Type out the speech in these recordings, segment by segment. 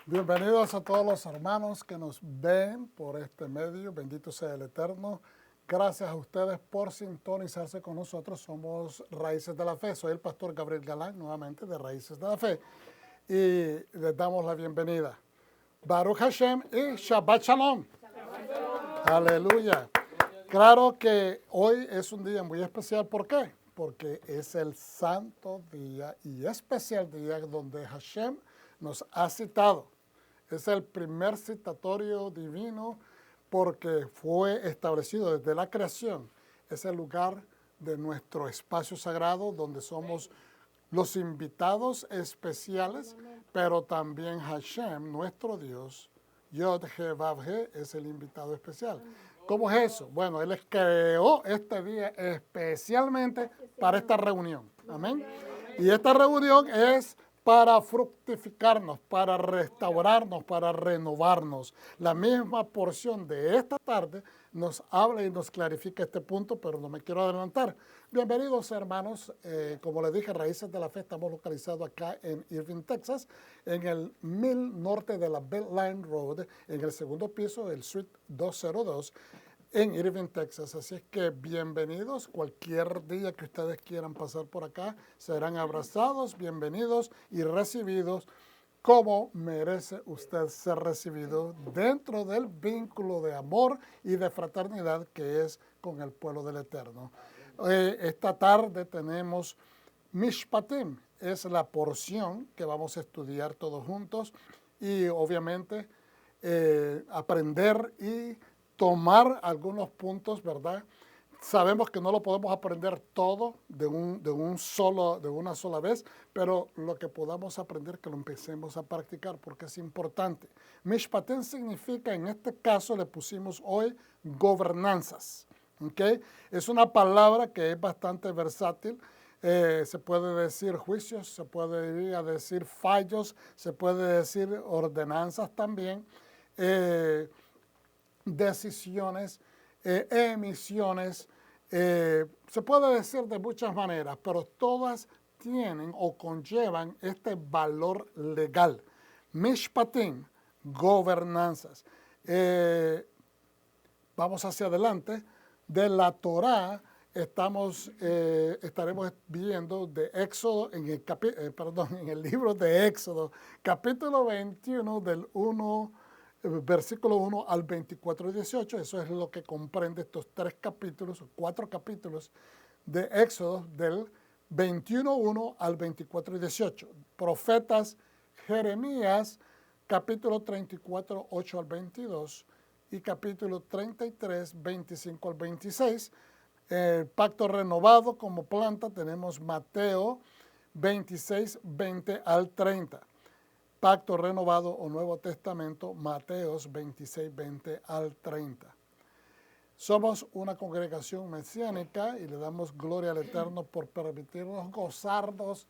Bienvenidos a todos los hermanos que nos ven por este medio. Bendito sea el Eterno. Gracias a ustedes por sintonizarse con nosotros. Somos Raíces de la Fe. Soy el pastor Gabriel Galán, nuevamente de Raíces de la Fe. Y les damos la bienvenida. Baruch Hashem y Shabbat Shalom. Aleluya. Claro que hoy es un día muy especial. ¿Por qué? Porque es el santo día y especial día donde Hashem nos ha citado. Es el primer citatorio divino porque fue establecido desde la creación. Es el lugar de nuestro espacio sagrado donde somos los invitados especiales, pero también Hashem, nuestro Dios, Yod-He-Vav-He, es el invitado especial. ¿Cómo es eso? Bueno, Él creó este día especialmente para esta reunión. Amén. Y esta reunión es para fructificarnos, para restaurarnos, para renovarnos. La misma porción de esta tarde nos habla y nos clarifica este punto, pero no me quiero adelantar. Bienvenidos, hermanos. Como les dije, Raíces de la Fe, estamos localizados acá en Irving, Texas, en el 1000 norte de la Beltline Road, en el segundo piso del Suite 202, en Irving, Texas. Así es que bienvenidos. Cualquier día que ustedes quieran pasar por acá, serán abrazados, bienvenidos y recibidos como merece usted ser recibido dentro del vínculo de amor y de fraternidad que es con el pueblo del Eterno. Esta tarde tenemos Mishpatim, es la porción que vamos a estudiar todos juntos y obviamente aprender y tomar algunos puntos, ¿verdad? Sabemos que no lo podemos aprender todo de una sola vez, pero lo que podamos aprender que lo empecemos a practicar porque es importante. Mishpatim significa, en este caso le pusimos hoy gobernanzas. ¿Okay? Es una palabra que es bastante versátil. Se puede decir juicios, se puede decir fallos, se puede decir ordenanzas también. Decisiones, emisiones, se puede decir de muchas maneras, pero todas tienen o conllevan este valor legal. Mishpatim, gobernanzas. Vamos hacia adelante. De la Torá estaremos viendo de Éxodo, en el libro de Éxodo, capítulo 21 del 1 versículo 1 al 24 y 18, eso es lo que comprende estos 4 capítulos de Éxodo del 21:1 al 24 y 18. Profetas Jeremías, capítulo 34, 8 al 22 y capítulo 33, 25 al 26. El pacto renovado como planta tenemos Mateo 26, 20 al 30. Pacto renovado o Nuevo Testamento, Mateos 26, 20 al 30. Somos una congregación mesiánica y le damos gloria al Eterno por permitirnos gozarnos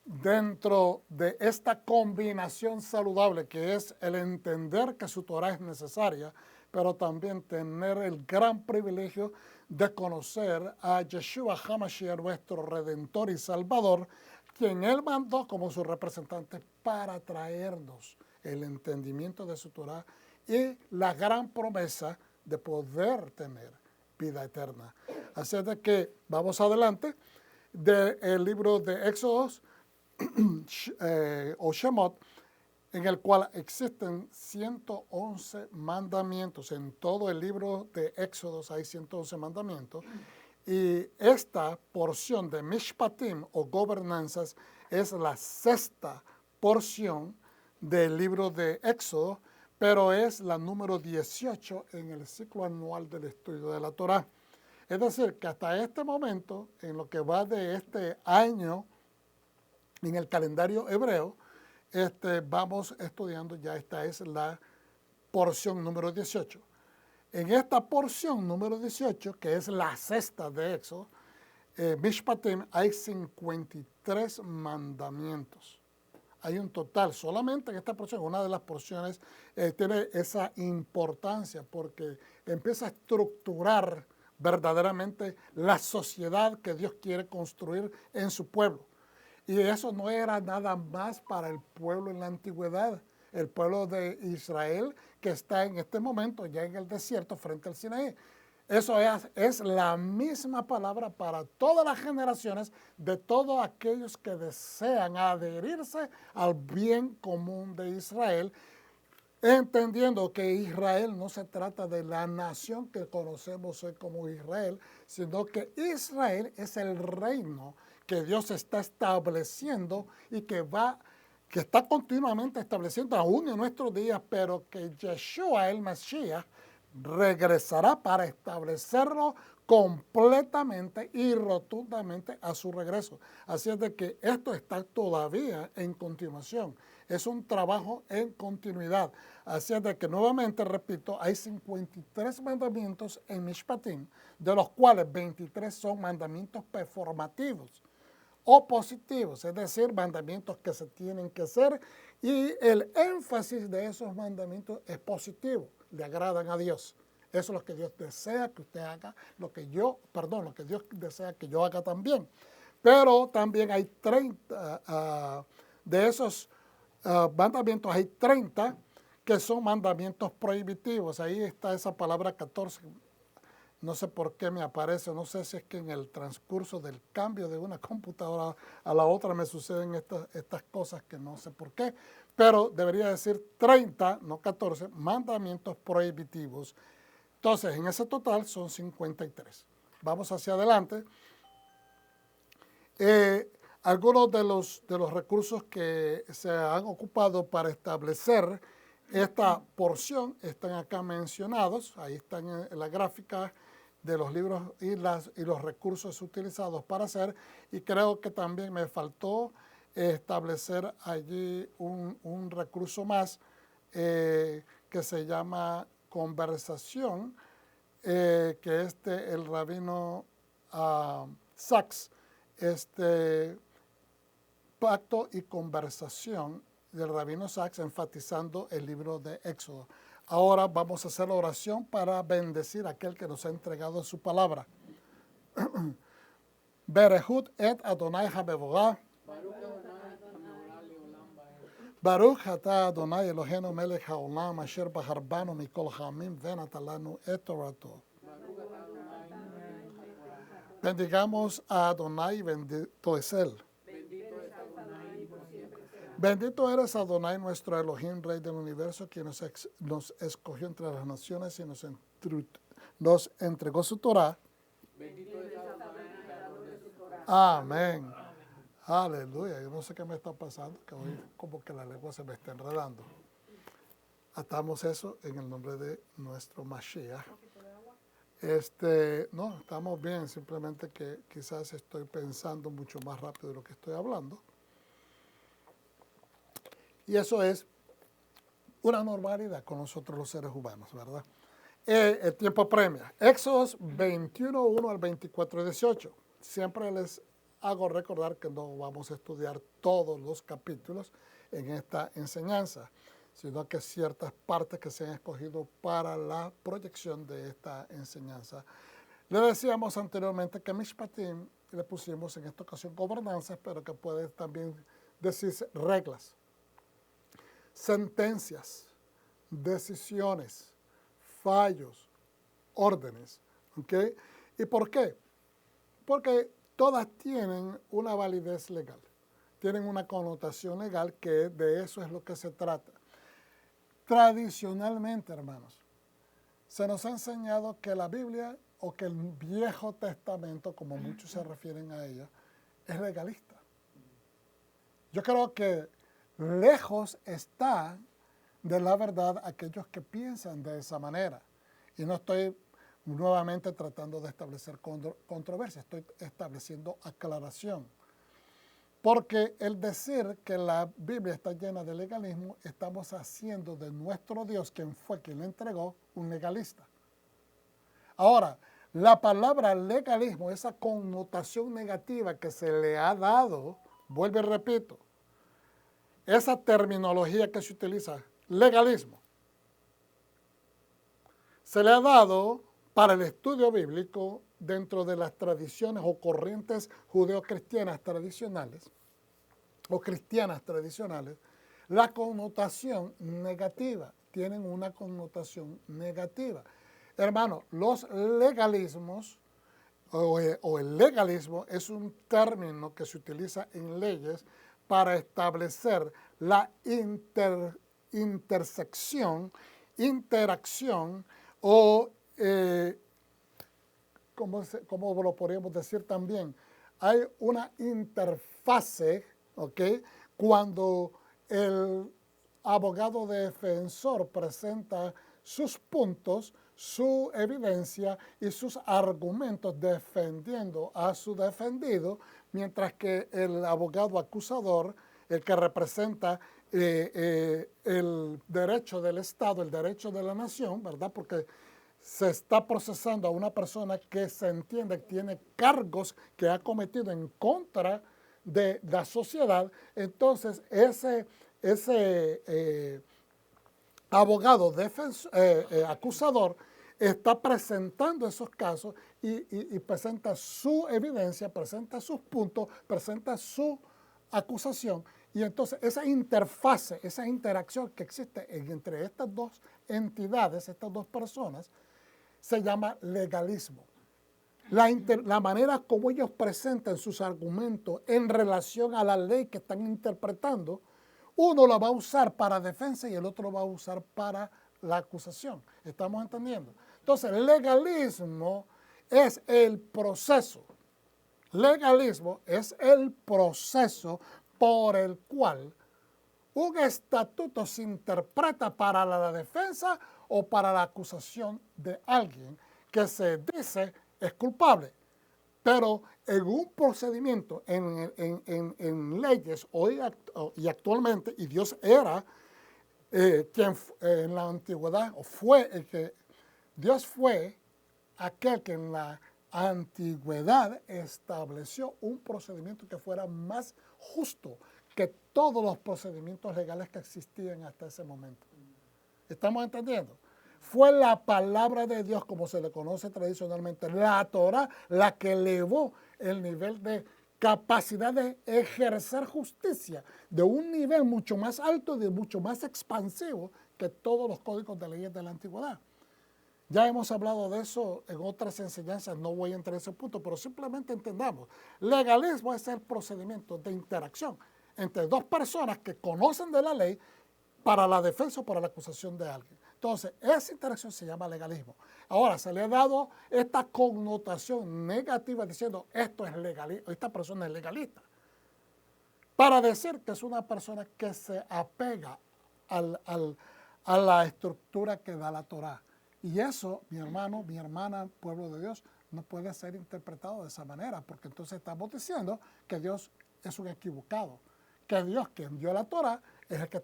dentro de esta combinación saludable que es el entender que su Torah es necesaria, pero también tener el gran privilegio de conocer a Yeshua HaMashiach, nuestro Redentor y Salvador, quien Él mandó como su representante para traernos el entendimiento de su Torah y la gran promesa de poder tener vida eterna. Así es de que vamos adelante del libro de Éxodos o Shemot, en el cual existen 111 mandamientos. En todo el libro de Éxodos hay 111 mandamientos. Y esta porción de Mishpatim o gobernanzas es la 6ª porción del libro de Éxodo, pero es la número 18 en el ciclo anual del estudio de la Torá. Es decir, que hasta este momento, en lo que va de este año, en el calendario hebreo, vamos estudiando, ya esta es la porción número 18. En esta porción número 18, que es la 6ª de Éxodo, Mishpatim, hay 53 mandamientos. Hay un total, solamente en esta porción, una de las porciones tiene esa importancia porque empieza a estructurar verdaderamente la sociedad que Dios quiere construir en su pueblo. Y eso no era nada más para el pueblo en la antigüedad. el pueblo de Israel que está en este momento ya en el desierto frente al Sinaí. Eso es la misma palabra para todas las generaciones de todos aquellos que desean adherirse al bien común de Israel, entendiendo que Israel no se trata de la nación que conocemos hoy como Israel, sino que Israel es el reino que Dios está estableciendo y que está continuamente estableciendo aún en nuestros días, pero que Yeshua, el Mesías, regresará para establecerlo completamente y rotundamente a su regreso. Así es de que esto está todavía en continuación. Es un trabajo en continuidad. Así es de que nuevamente, repito, hay 53 mandamientos en Mishpatim, de los cuales 23 son mandamientos performativos o positivos, es decir, mandamientos que se tienen que hacer, y el énfasis de esos mandamientos es positivo, le agradan a Dios. Eso es lo que Dios desea que usted haga, lo que Dios desea que yo haga también. Pero también hay 30, de esos mandamientos hay 30 que son mandamientos prohibitivos. Ahí está esa palabra 14. No sé por qué me aparece, no sé si es que en el transcurso del cambio de una computadora a la otra me suceden estas cosas que no sé por qué, pero debería decir 30, no 14, mandamientos prohibitivos. Entonces, en ese total son 53. Vamos hacia adelante. Algunos de los recursos que se han ocupado para establecer esta porción están acá mencionados. Ahí están en la gráfica de los libros y los recursos utilizados para hacer. Y creo que también me faltó establecer allí un recurso más que se llama conversación, que el rabino Sachs, pacto y conversación del rabino Sachs, enfatizando el libro de Éxodo. Ahora vamos a hacer la oración para bendecir a aquel que nos ha entregado su palabra. Berehut et Adonai Habevogah. Baruch atah Adonai Eloheinu melech haolam asher baharbanu mikol hamim venatalanu et torato. Bendigamos a Adonai, bendito es Él. Bendito eres Adonai, nuestro Elohim, Rey del universo, quien nos escogió entre las naciones y nos entregó su Torah. Bendito es Adonai, creador de su Torah. Amén. Aleluya. Yo no sé qué me está pasando, que hoy como que la lengua se me está enredando. Atamos eso en el nombre de nuestro Mashiach. No, estamos bien, simplemente que quizás estoy pensando mucho más rápido de lo que estoy hablando. Y eso es una normalidad con nosotros los seres humanos, ¿verdad? El tiempo premia. Éxodos 21, 1 al 24, 18. Siempre les hago recordar que no vamos a estudiar todos los capítulos en esta enseñanza, sino que ciertas partes que se han escogido para la proyección de esta enseñanza. Le decíamos anteriormente que Mishpatim le pusimos en esta ocasión gobernanzas, pero que puede también decirse reglas, sentencias, decisiones, fallos, órdenes. ¿Ok? ¿Y por qué? Porque todas tienen una validez legal, tienen una connotación legal, que de eso es lo que se trata. Tradicionalmente, hermanos, se nos ha enseñado que la Biblia o que el Viejo Testamento, como muchos se refieren a ella, es legalista. Yo creo que lejos está de la verdad aquellos que piensan de esa manera. Y no estoy nuevamente tratando de establecer controversia, estoy estableciendo aclaración. Porque el decir que la Biblia está llena de legalismo, estamos haciendo de nuestro Dios, quien fue quien le entregó, un legalista. Ahora, la palabra legalismo, esa connotación negativa que se le ha dado, vuelvo y repito, esa terminología que se utiliza, legalismo, se le ha dado para el estudio bíblico dentro de las tradiciones o corrientes judeocristianas tradicionales o cristianas tradicionales. la connotación negativa, tienen una connotación negativa. Hermano, los legalismos o el legalismo es un término que se utiliza en leyes para establecer la interacción o, ¿cómo lo podríamos decir también? Hay una interfase, ¿ok? Cuando el abogado defensor presenta sus puntos, su evidencia y sus argumentos defendiendo a su defendido, mientras que el abogado acusador, el que representa el derecho del Estado, el derecho de la nación, ¿verdad? Porque se está procesando a una persona que se entiende que tiene cargos que ha cometido en contra de la sociedad. Entonces, ese abogado acusador está presentando esos casos y presenta su evidencia, presenta sus puntos, presenta su acusación. Y entonces esa interfase, esa interacción que existe entre estas dos entidades, estas dos personas, se llama legalismo. La manera como ellos presentan sus argumentos en relación a la ley que están interpretando, uno la va a usar para defensa y el otro lo va a usar para la acusación. ¿Estamos entendiendo? Entonces, el legalismo es el proceso. Legalismo es el proceso por el cual un estatuto se interpreta para la defensa o para la acusación de alguien que se dice es culpable. Pero en un procedimiento, en leyes hoy y actualmente, y Dios era quien en la antigüedad, o fue el que, Dios fue aquel que en la antigüedad estableció un procedimiento que fuera más justo que todos los procedimientos legales que existían hasta ese momento. ¿Estamos entendiendo? Fue la palabra de Dios, como se le conoce tradicionalmente, la Torah, la que elevó el nivel de capacidad de ejercer justicia de un nivel mucho más alto y mucho más expansivo que todos los códigos de leyes de la antigüedad. Ya hemos hablado de eso en otras enseñanzas, no voy a entrar en ese punto, pero simplemente entendamos. Legalismo es el procedimiento de interacción entre dos personas que conocen de la ley para la defensa o para la acusación de alguien. Entonces, esa interacción se llama legalismo. Ahora, se le ha dado esta connotación negativa diciendo esto es legalista, esta persona es legalista, para decir que es una persona que se apega a la estructura que da la Torah. Y eso, mi hermano, mi hermana, pueblo de Dios, no puede ser interpretado de esa manera, porque entonces estamos diciendo que Dios es un equivocado, que Dios, quien dio la Torah, es el que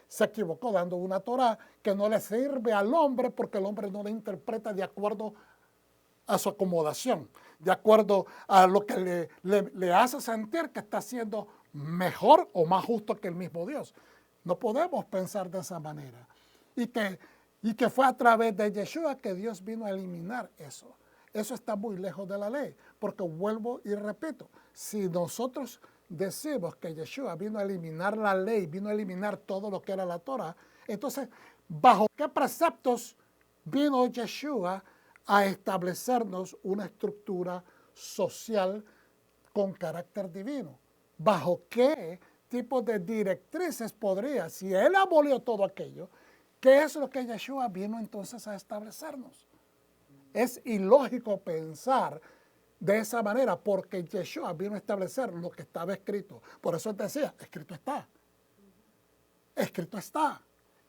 se equivocó dando una Torah que no le sirve al hombre porque el hombre no la interpreta de acuerdo a su acomodación, de acuerdo a lo que le hace sentir que está siendo mejor o más justo que el mismo Dios. No podemos pensar de esa manera. Y que fue a través de Yeshua que Dios vino a eliminar eso. Eso está muy lejos de la ley, porque vuelvo y repito, si nosotros decimos que Yeshua vino a eliminar la ley, vino a eliminar todo lo que era la Torah, entonces, ¿bajo qué preceptos vino Yeshua a establecernos una estructura social con carácter divino? ¿Bajo qué tipo de directrices podría, si él abolió todo aquello, qué es lo que Yeshua vino entonces a establecernos? Es ilógico pensar de esa manera porque Yeshua vino a establecer lo que estaba escrito. Por eso él decía, escrito está. Escrito está.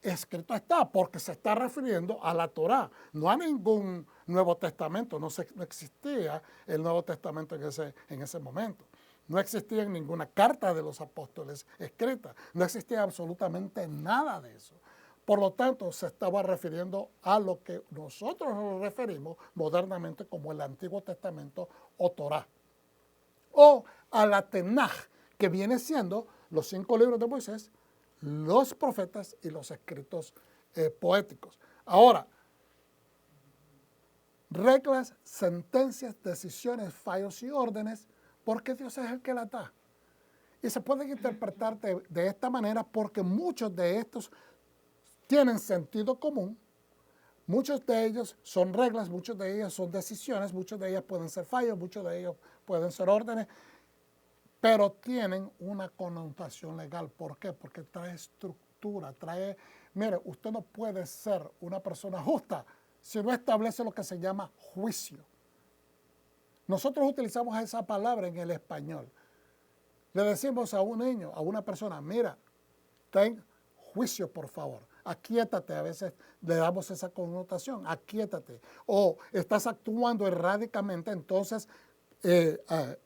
Escrito está, porque se está refiriendo a la Torá, no a ningún Nuevo Testamento. No existía el Nuevo Testamento en ese momento. No existía ninguna carta de los apóstoles escrita. No existía absolutamente nada de eso. Por lo tanto, se estaba refiriendo a lo que nosotros nos referimos modernamente como el Antiguo Testamento o Torá. O a la Tenaj, que viene siendo los 5 libros de Moisés, los profetas y los escritos poéticos. Ahora, reglas, sentencias, decisiones, fallos y órdenes, porque Dios es el que las da. Y se pueden interpretar de esta manera porque muchos de estos tienen sentido común, muchos de ellos son reglas, muchos de ellos son decisiones, muchos de ellos pueden ser fallos, muchos de ellos pueden ser órdenes, pero tienen una connotación legal. ¿Por qué? Porque trae estructura, mire, usted no puede ser una persona justa si no establece lo que se llama juicio. Nosotros utilizamos esa palabra en el español. Le decimos a un niño, a una persona, mira, ten juicio, por favor. Aquíétate, a veces le damos esa connotación, aquíétate. O estás actuando erráticamente, entonces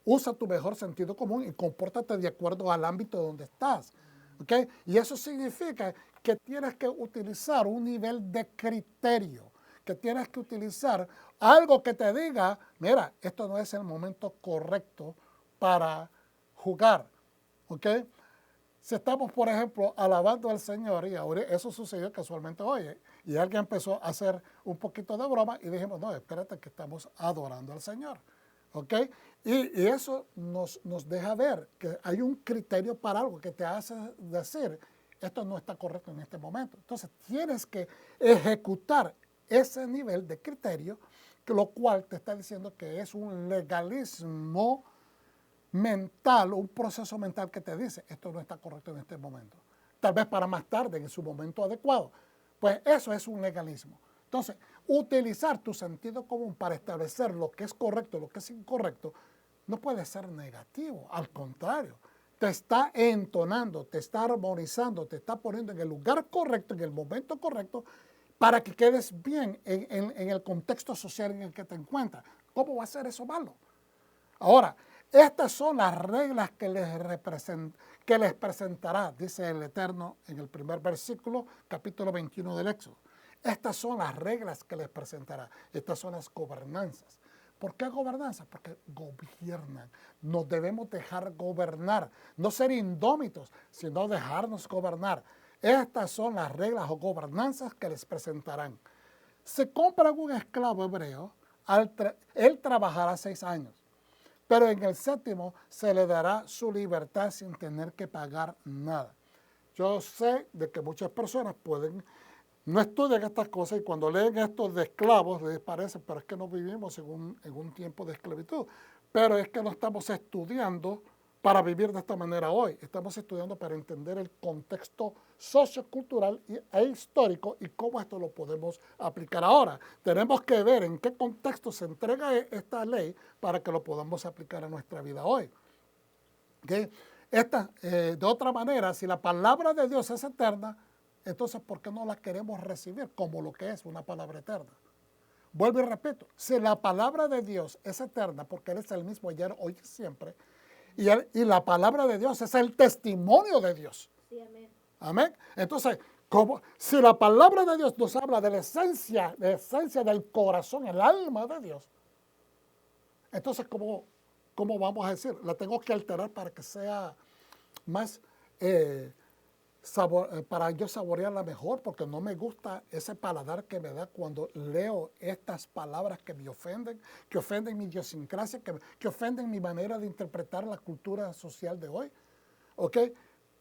usa tu mejor sentido común y compórtate de acuerdo al ámbito donde estás. ¿Okay? Y eso significa que tienes que utilizar un nivel de criterio, que tienes que utilizar algo que te diga, mira, esto no es el momento correcto para jugar. ¿Okay? Si estamos, por ejemplo, alabando al Señor, y ahora eso sucedió casualmente hoy, y alguien empezó a hacer un poquito de broma y dijimos, no, espérate que estamos adorando al Señor. ¿Ok? Y eso nos deja ver que hay un criterio para algo que te hace decir, esto no está correcto en este momento. Entonces, tienes que ejecutar ese nivel de criterio, que lo cual te está diciendo que es un legalismo mental, un proceso mental que te dice, esto no está correcto en este momento. Tal vez para más tarde, en su momento adecuado. Pues eso es un legalismo. Entonces, utilizar tu sentido común para establecer lo que es correcto, lo que es incorrecto, no puede ser negativo. Al contrario, te está entonando, te está armonizando, te está poniendo en el lugar correcto, en el momento correcto, para que quedes bien en el contexto social en el que te encuentras. ¿Cómo va a ser eso malo? Ahora, estas son las reglas que les presentará, dice el Eterno en el primer versículo, capítulo 21 del Éxodo. Estas son las reglas que les presentará. Estas son las gobernanzas. ¿Por qué gobernanzas? Porque gobiernan. Nos debemos dejar gobernar. No ser indómitos, sino dejarnos gobernar. Estas son las reglas o gobernanzas que les presentarán. Si compran un esclavo hebreo, él trabajará 6 años. Pero en el 7º se le dará su libertad sin tener que pagar nada. Yo sé de que muchas personas no estudian estas cosas y cuando leen estos de esclavos les parece, pero es que no vivimos en un tiempo de esclavitud. Pero es que no estamos estudiando para vivir de esta manera hoy. Estamos estudiando para entender el contexto sociocultural e histórico y cómo esto lo podemos aplicar ahora. Tenemos que ver en qué contexto se entrega esta ley para que lo podamos aplicar a nuestra vida hoy. ¿Okay? De otra manera, si la palabra de Dios es eterna, entonces ¿por qué no la queremos recibir como lo que es una palabra eterna? Vuelvo y repito, si la palabra de Dios es eterna, porque Él es el mismo ayer, hoy y siempre, y la palabra de Dios es el testimonio de Dios. Sí, amén. Amén. Entonces, si la palabra de Dios nos habla de la esencia del corazón, el alma de Dios, entonces, ¿cómo vamos a decir? La tengo que alterar para que sea más, para yo saborearla mejor, porque no me gusta ese paladar que me da cuando leo estas palabras que me ofenden, que ofenden mi idiosincrasia, que ofenden mi manera de interpretar la cultura social de hoy. ¿Ok?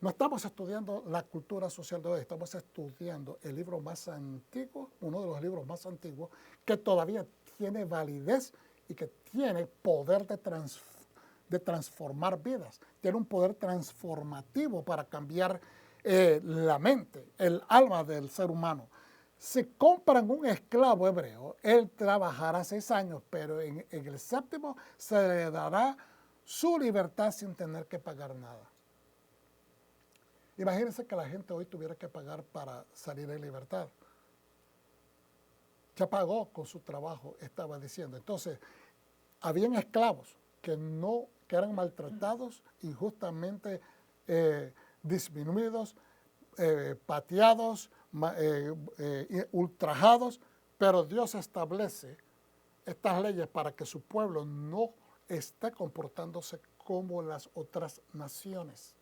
No estamos estudiando la cultura social de hoy, estamos estudiando el libro más antiguo, uno de los libros más antiguos, que todavía tiene validez y que tiene poder de transformar vidas, tiene un poder transformativo para cambiar la mente, el alma del ser humano. Si compran un esclavo hebreo, él trabajará 6 años, pero en el 7º se le dará su libertad sin tener que pagar nada. Imagínense que la gente hoy tuviera que pagar para salir en libertad. Ya pagó con su trabajo, estaba diciendo. Entonces, habían esclavos que eran maltratados, injustamente disminuidos, pateados, ultrajados, pero Dios establece estas leyes para que su pueblo no esté comportándose como las otras naciones.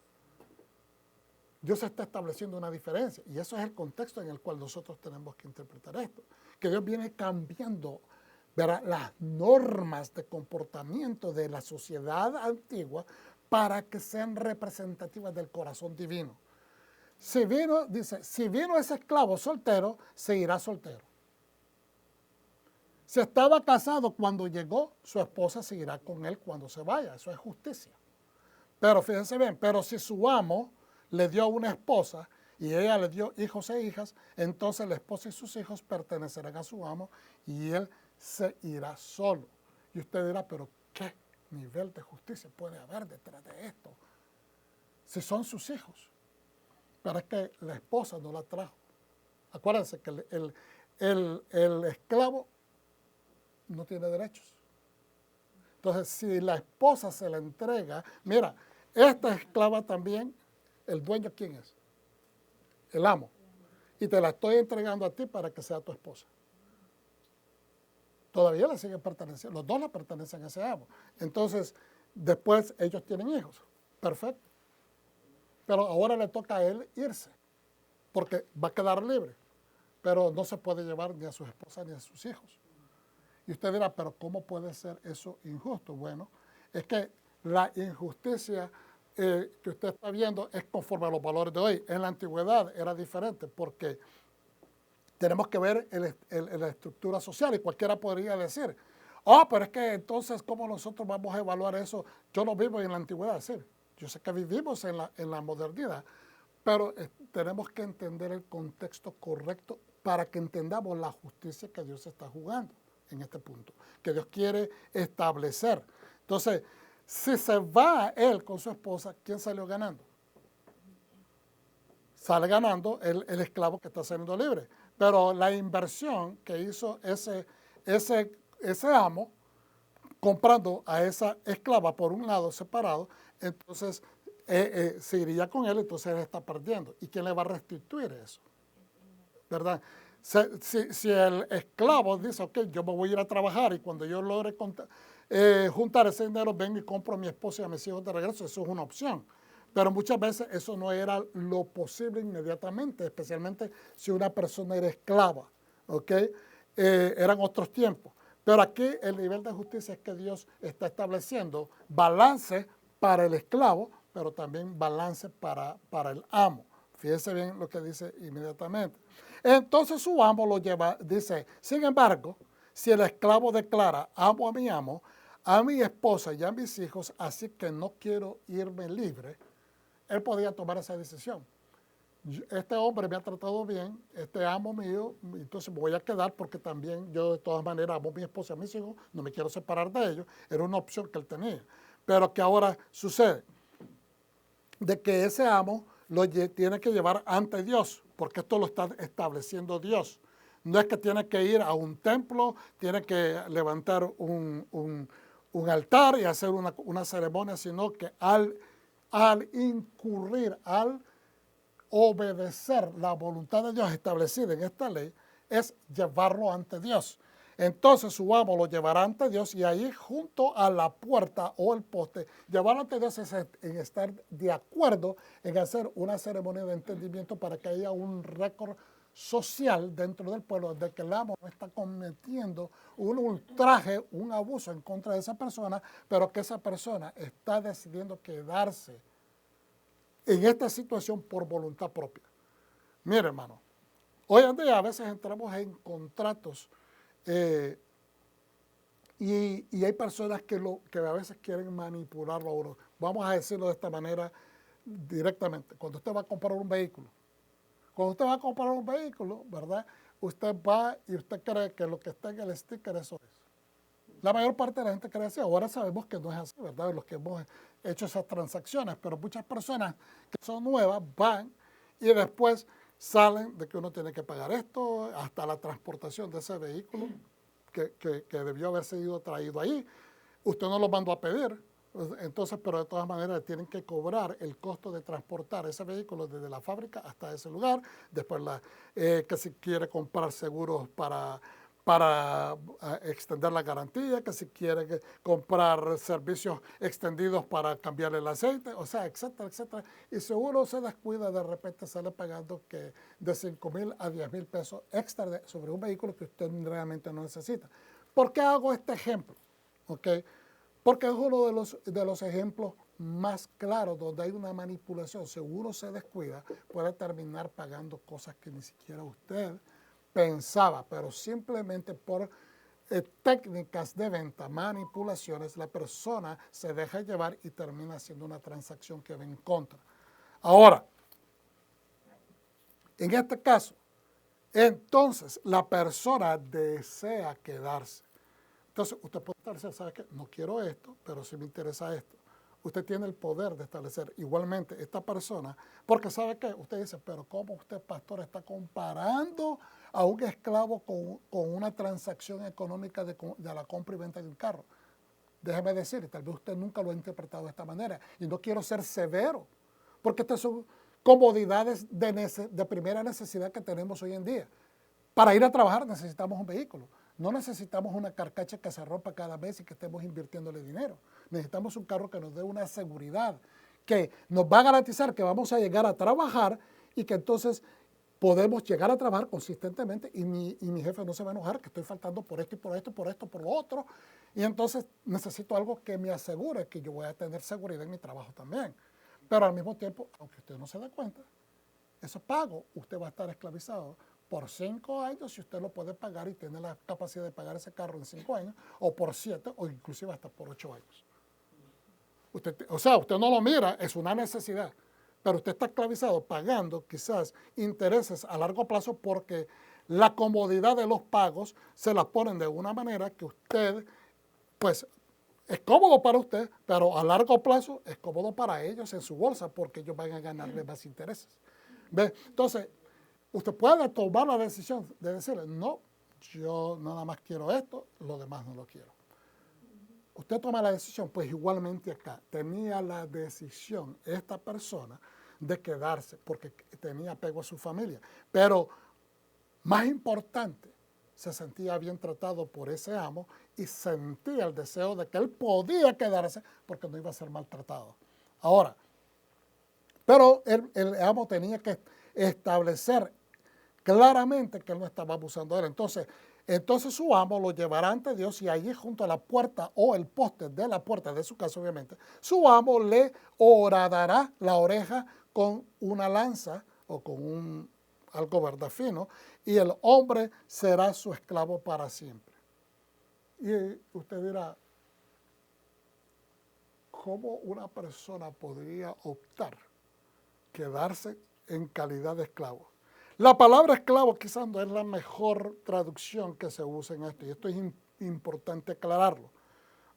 Dios está estableciendo una diferencia y eso es el contexto en el cual nosotros tenemos que interpretar esto. Que Dios viene cambiando, ¿verdad?, las normas de comportamiento de la sociedad antigua para que sean representativas del corazón divino. Si vino, dice, si vino ese esclavo soltero, seguirá soltero. Si estaba casado cuando llegó, su esposa seguirá con él cuando se vaya. Eso es justicia. Pero fíjense bien, pero si su amo le dio una esposa y ella le dio hijos e hijas, entonces la esposa y sus hijos pertenecerán a su amo y él se irá solo. Y usted dirá, pero ¿qué nivel de justicia puede haber detrás de esto? Si son sus hijos. Pero es que la esposa no la trajo. Acuérdense que el esclavo no tiene derechos. Entonces, si la esposa se la entrega, mira, esta esclava también, el dueño, ¿quién es? El amo. Y te la estoy entregando a ti para que sea tu esposa. Todavía le sigue perteneciendo, los dos le pertenecen a ese amo. Entonces, después ellos tienen hijos. Perfecto. Pero ahora le toca a él irse, porque va a quedar libre. Pero no se puede llevar ni a su esposa ni a sus hijos. Y usted dirá, pero ¿cómo puede ser eso injusto? Bueno, es que la injusticia que usted está viendo es conforme a los valores de hoy. En la antigüedad era diferente porque tenemos que ver la estructura social y cualquiera podría decir, pero es que entonces, ¿cómo nosotros vamos a evaluar eso? Yo no vivo en la antigüedad, sí. Yo sé que vivimos en la modernidad, pero tenemos que entender el contexto correcto para que entendamos la justicia que Dios está jugando en este punto, que Dios quiere establecer. Entonces, si se va él con su esposa, ¿quién salió ganando? Sale ganando el esclavo que está saliendo libre. Pero la inversión que hizo ese amo, comprando a esa esclava por un lado separado, entonces se iría con él, entonces él está perdiendo. ¿Y quién le va a restituir eso? ¿Verdad? Si el esclavo dice, ok, yo me voy a ir a trabajar y cuando yo logre juntar ese dinero, vengo y compro a mi esposa y a mis hijos de regreso, eso es una opción. Pero muchas veces eso no era lo posible inmediatamente, especialmente si una persona era esclava, ¿ok? Eran otros tiempos. Pero aquí el nivel de justicia es que Dios está estableciendo balance para el esclavo, pero también balance para el amo. Fíjense bien lo que dice inmediatamente. Entonces su amo lo lleva, dice, sin embargo, si el esclavo declara, amo a mi esposa y a mis hijos, así que no quiero irme libre, él podía tomar esa decisión. Este hombre me ha tratado bien, este amo mío, entonces me voy a quedar porque también yo de todas maneras amo a mi esposa y a mis hijos, no me quiero separar de ellos, era una opción que él tenía. Pero que ahora sucede, de que ese amo lo tiene que llevar ante Dios, porque esto lo está estableciendo Dios. No es que tiene que ir a un templo, tiene que levantar un altar y hacer una ceremonia, sino que al incurrir, al obedecer la voluntad de Dios establecida en esta ley, es llevarlo ante Dios. Entonces su amo lo llevará ante Dios y ahí junto a la puerta o el poste, llevarlo ante Dios es en estar de acuerdo en hacer una ceremonia de entendimiento para que haya un récord social dentro del pueblo de que el amo no está cometiendo un ultraje, un abuso en contra de esa persona, pero que esa persona está decidiendo quedarse en esta situación por voluntad propia. Mire, hermano, hoy en día a veces entramos en contratos y hay personas que a veces quieren manipularlo a uno. Vamos a decirlo de esta manera directamente. Cuando usted va a comprar un vehículo, ¿verdad? Usted va y usted cree que lo que está en el sticker eso es. La mayor parte de la gente cree así. Ahora sabemos que no es así, ¿verdad? Los que hemos hecho esas transacciones, pero muchas personas que son nuevas van y después salen de que uno tiene que pagar esto, hasta la transportación de ese vehículo que debió haber sido traído ahí. Usted no lo mandó a pedir, entonces, pero de todas maneras tienen que cobrar el costo de transportar ese vehículo desde la fábrica hasta ese lugar. Después que si quiere comprar seguros para extender la garantía, que si quiere comprar servicios extendidos para cambiar el aceite, o sea, etcétera, etcétera. Y si uno se descuida, de repente sale pagando que de 5,000 a 10,000 pesos extra sobre un vehículo que usted realmente no necesita. ¿Por qué hago este ejemplo? ¿Okay? Porque es uno de los ejemplos más claros, donde hay una manipulación, si uno se descuida, puede terminar pagando cosas que ni siquiera usted pensaba, pero simplemente por técnicas de venta, manipulaciones, la persona se deja llevar y termina haciendo una transacción que va en contra. Ahora, en este caso, entonces la persona desea quedarse. Entonces, usted puede establecer, ¿sabe qué? No quiero esto, pero sí me interesa esto. Usted tiene el poder de establecer igualmente esta persona, porque ¿sabe qué? Usted dice, pero ¿cómo usted, pastor, está comparando a un esclavo con una transacción económica de la compra y venta de un carro? Déjeme decir, tal vez usted nunca lo ha interpretado de esta manera, y no quiero ser severo, porque estas son comodidades de primera necesidad que tenemos hoy en día. Para ir a trabajar necesitamos un vehículo. No necesitamos una carcacha que se rompa cada mes y que estemos invirtiéndole dinero. Necesitamos un carro que nos dé una seguridad, que nos va a garantizar que vamos a llegar a trabajar y que entonces podemos llegar a trabajar consistentemente y mi jefe no se va a enojar que estoy faltando por esto y por esto, por esto, por lo otro. Y entonces necesito algo que me asegure que yo voy a tener seguridad en mi trabajo también. Pero al mismo tiempo, aunque usted no se dé cuenta, esos pagos usted va a estar esclavizado por 5 años si usted lo puede pagar y tiene la capacidad de pagar ese carro en 5 años, o por 7, o inclusive hasta por 8 años. Usted no lo mira, es una necesidad, pero usted está esclavizado pagando quizás intereses a largo plazo porque la comodidad de los pagos se las ponen de una manera que usted, pues, es cómodo para usted, pero a largo plazo es cómodo para ellos en su bolsa porque ellos van a ganarle más intereses. ¿Ve? Entonces, usted puede tomar la decisión de decirle, no, yo nada más quiero esto, lo demás no lo quiero. Usted toma la decisión, pues igualmente acá tenía la decisión esta persona de quedarse porque tenía apego a su familia. Pero más importante, se sentía bien tratado por ese amo y sentía el deseo de que él podía quedarse porque no iba a ser maltratado. Ahora, pero el amo tenía que establecer claramente que él no estaba abusando de él. Entonces su amo lo llevará ante Dios y allí junto a la puerta o el poste de la puerta de su casa, obviamente, su amo le horadará la oreja con una lanza o con algo verde fino y el hombre será su esclavo para siempre. Y usted dirá, ¿cómo una persona podría optar quedarse en calidad de esclavo? La palabra esclavo quizás no es la mejor traducción que se usa en esto, y esto es importante aclararlo,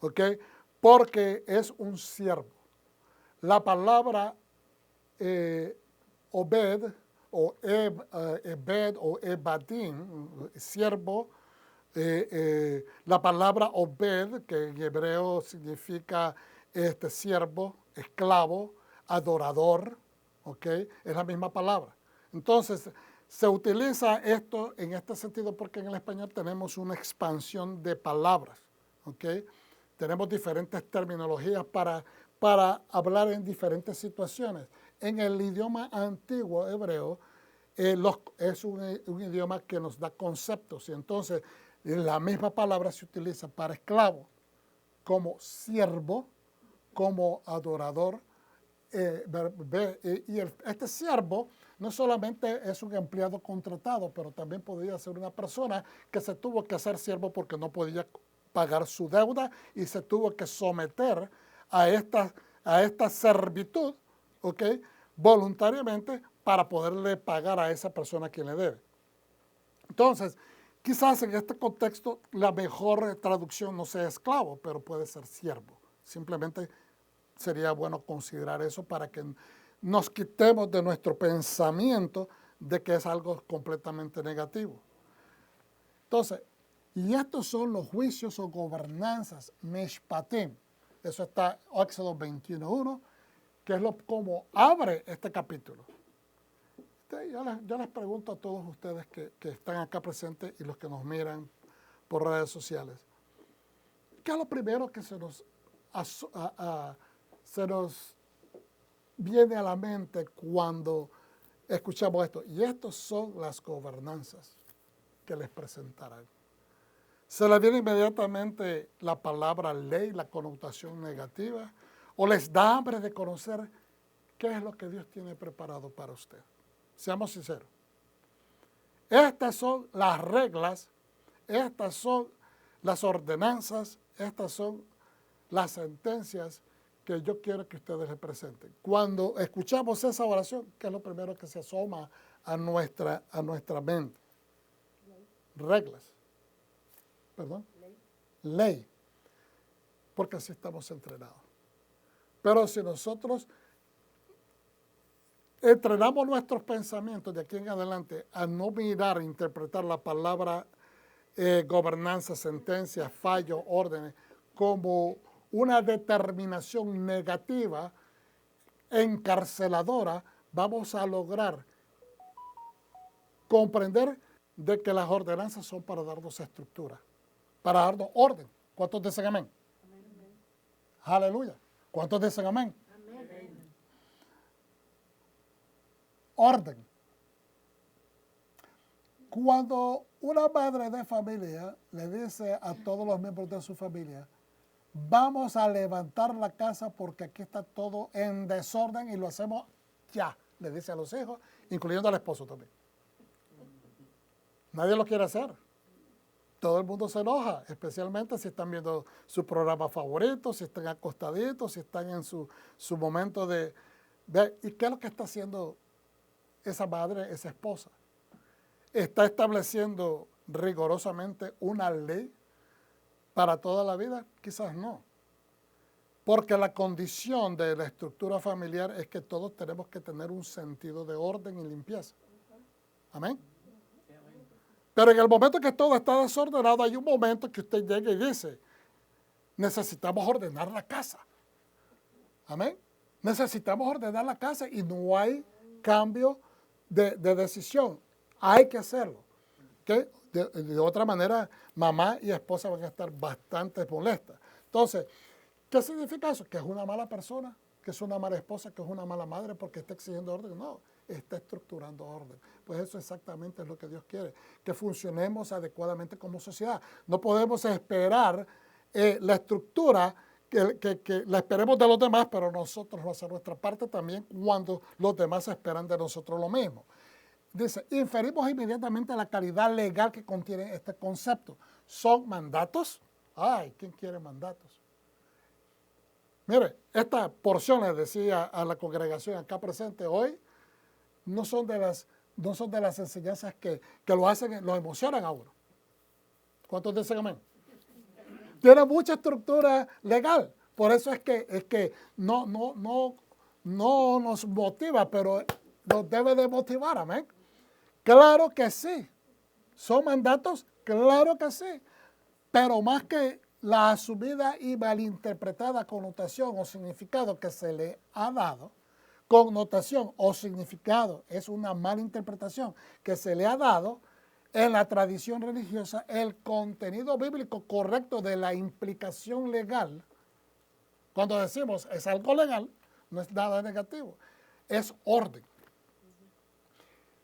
¿ok? Porque es un siervo. La palabra obed o ebed o ebadim, siervo, la palabra obed, que en hebreo significa siervo, esclavo, adorador, ¿ok? Es la misma palabra. Entonces, se utiliza esto en este sentido porque en el español tenemos una expansión de palabras, ¿ok? Tenemos diferentes terminologías para hablar en diferentes situaciones. En el idioma antiguo hebreo es un idioma que nos da conceptos y entonces la misma palabra se utiliza para esclavo, como siervo, como adorador. Este siervo no solamente es un empleado contratado, pero también podría ser una persona que se tuvo que hacer siervo porque no podía pagar su deuda y se tuvo que someter a esta servitud, ¿ok? Voluntariamente para poderle pagar a esa persona a quien le debe. Entonces, quizás en este contexto la mejor traducción no sea esclavo, pero puede ser siervo. Simplemente sería bueno considerar eso para que nos quitemos de nuestro pensamiento de que es algo completamente negativo. Entonces, y estos son los juicios o gobernanzas, meshpatim. Eso está en Éxodo 21:1, que es como abre este capítulo. Yo les pregunto a todos ustedes que están acá presentes y los que nos miran por redes sociales, ¿qué es lo primero que se nos viene a la mente cuando escuchamos esto? Y estas son las gobernanzas que les presentarán. Se le viene inmediatamente la palabra ley, la connotación negativa, o les da hambre de conocer qué es lo que Dios tiene preparado para usted. Seamos sinceros. Estas son las reglas, estas son las ordenanzas, estas son las sentencias que yo quiero que ustedes representen. Cuando escuchamos esa oración, ¿qué es lo primero que se asoma a nuestra mente? Reglas. ¿Perdón? Ley. Porque así estamos entrenados. Pero si nosotros entrenamos nuestros pensamientos de aquí en adelante a no mirar e interpretar la palabra gobernanza, sentencia, fallo, órdenes, como una determinación negativa, encarceladora, vamos a lograr comprender de que las ordenanzas son para darnos estructura, para darnos orden. ¿Cuántos dicen amén? Amén. Aleluya. ¿Cuántos dicen amén? Amén. Orden. Cuando una madre de familia le dice a todos los miembros de su familia, vamos a levantar la casa porque aquí está todo en desorden y lo hacemos ya, le dice a los hijos, incluyendo al esposo también. Nadie lo quiere hacer. Todo el mundo se enoja, especialmente si están viendo su programa favorito, si están acostaditos, si están en su momento de... ¿Y qué es lo que está haciendo esa madre, esa esposa? ¿Está estableciendo rigurosamente una ley para toda la vida? Quizás no. Porque la condición de la estructura familiar es que todos tenemos que tener un sentido de orden y limpieza. Amén. Pero en el momento que todo está desordenado, hay un momento que usted llega y dice, necesitamos ordenar la casa. Amén. Necesitamos ordenar la casa y no hay cambio de decisión. Hay que hacerlo. ¿Okay? De otra manera, mamá y esposa van a estar bastante molestas. Entonces, ¿qué significa eso? Que es una mala persona, que es una mala esposa, que es una mala madre porque está exigiendo orden. No, está estructurando orden. Pues eso exactamente es lo que Dios quiere, que funcionemos adecuadamente como sociedad. No podemos esperar la estructura que la esperemos de los demás, pero nosotros vamos a hacer nuestra parte también cuando los demás esperan de nosotros lo mismo. Dice, inferimos inmediatamente la calidad legal que contiene este concepto. ¿Son mandatos? Ay, ¿quién quiere mandatos? Mire, esta porción, les decía a la congregación acá presente hoy, no son de las enseñanzas que lo emocionan a uno. ¿Cuántos dicen amén? Tiene mucha estructura legal. Por eso es que no nos motiva, pero nos debe de motivar, amén. Claro que sí. ¿Son mandatos? Claro que sí. Pero más que la asumida y malinterpretada connotación o significado que se le ha dado, connotación o significado es una mala interpretación que se le ha dado en la tradición religiosa, el contenido bíblico correcto de la implicación legal, cuando decimos es algo legal, no es nada negativo, es orden.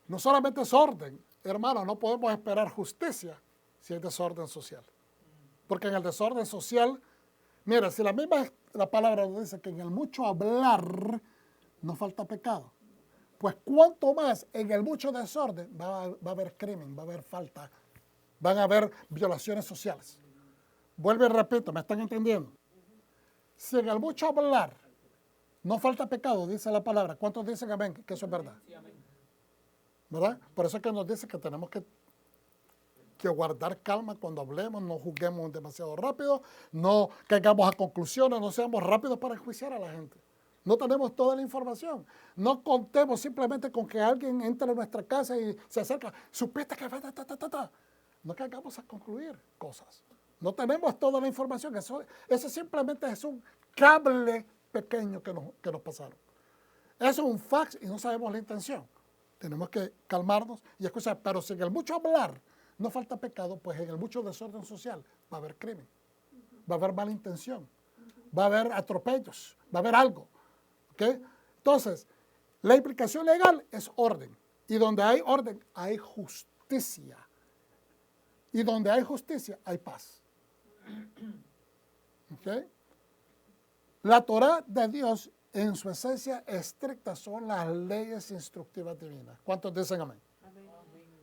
No solamente es orden, hermano, no podemos esperar justicia si hay desorden social. Porque en el desorden social, mira, si la palabra nos dice que en el mucho hablar no falta pecado, pues cuanto más en el mucho desorden va a haber crimen, va a haber falta, van a haber violaciones sociales. Vuelvo y repito, ¿me están entendiendo? Si en el mucho hablar no falta pecado, dice la palabra, ¿cuántos dicen amén? Que eso es verdad. Sí, amén. ¿Verdad? Por eso es que nos dice que tenemos que guardar calma cuando hablemos, no juzguemos demasiado rápido, no caigamos a conclusiones, no seamos rápidos para enjuiciar a la gente. No tenemos toda la información. No contemos simplemente con que alguien entre a nuestra casa y se acerca. ¿Supiste que va? No caigamos a concluir cosas. No tenemos toda la información. Eso simplemente es un cable pequeño que nos pasaron. Eso es un fax y no sabemos la intención. Tenemos que calmarnos y escuchar. Pero si en el mucho hablar no falta pecado, pues en el mucho desorden social va a haber crimen, va a haber mala intención, va a haber atropellos, va a haber algo. ¿Okay? Entonces, la implicación legal es orden. Y donde hay orden, hay justicia. Y donde hay justicia, hay paz. ¿Okay? La Torá de Dios, en su esencia estricta, son las leyes instructivas divinas. ¿Cuántos dicen amén? Amén.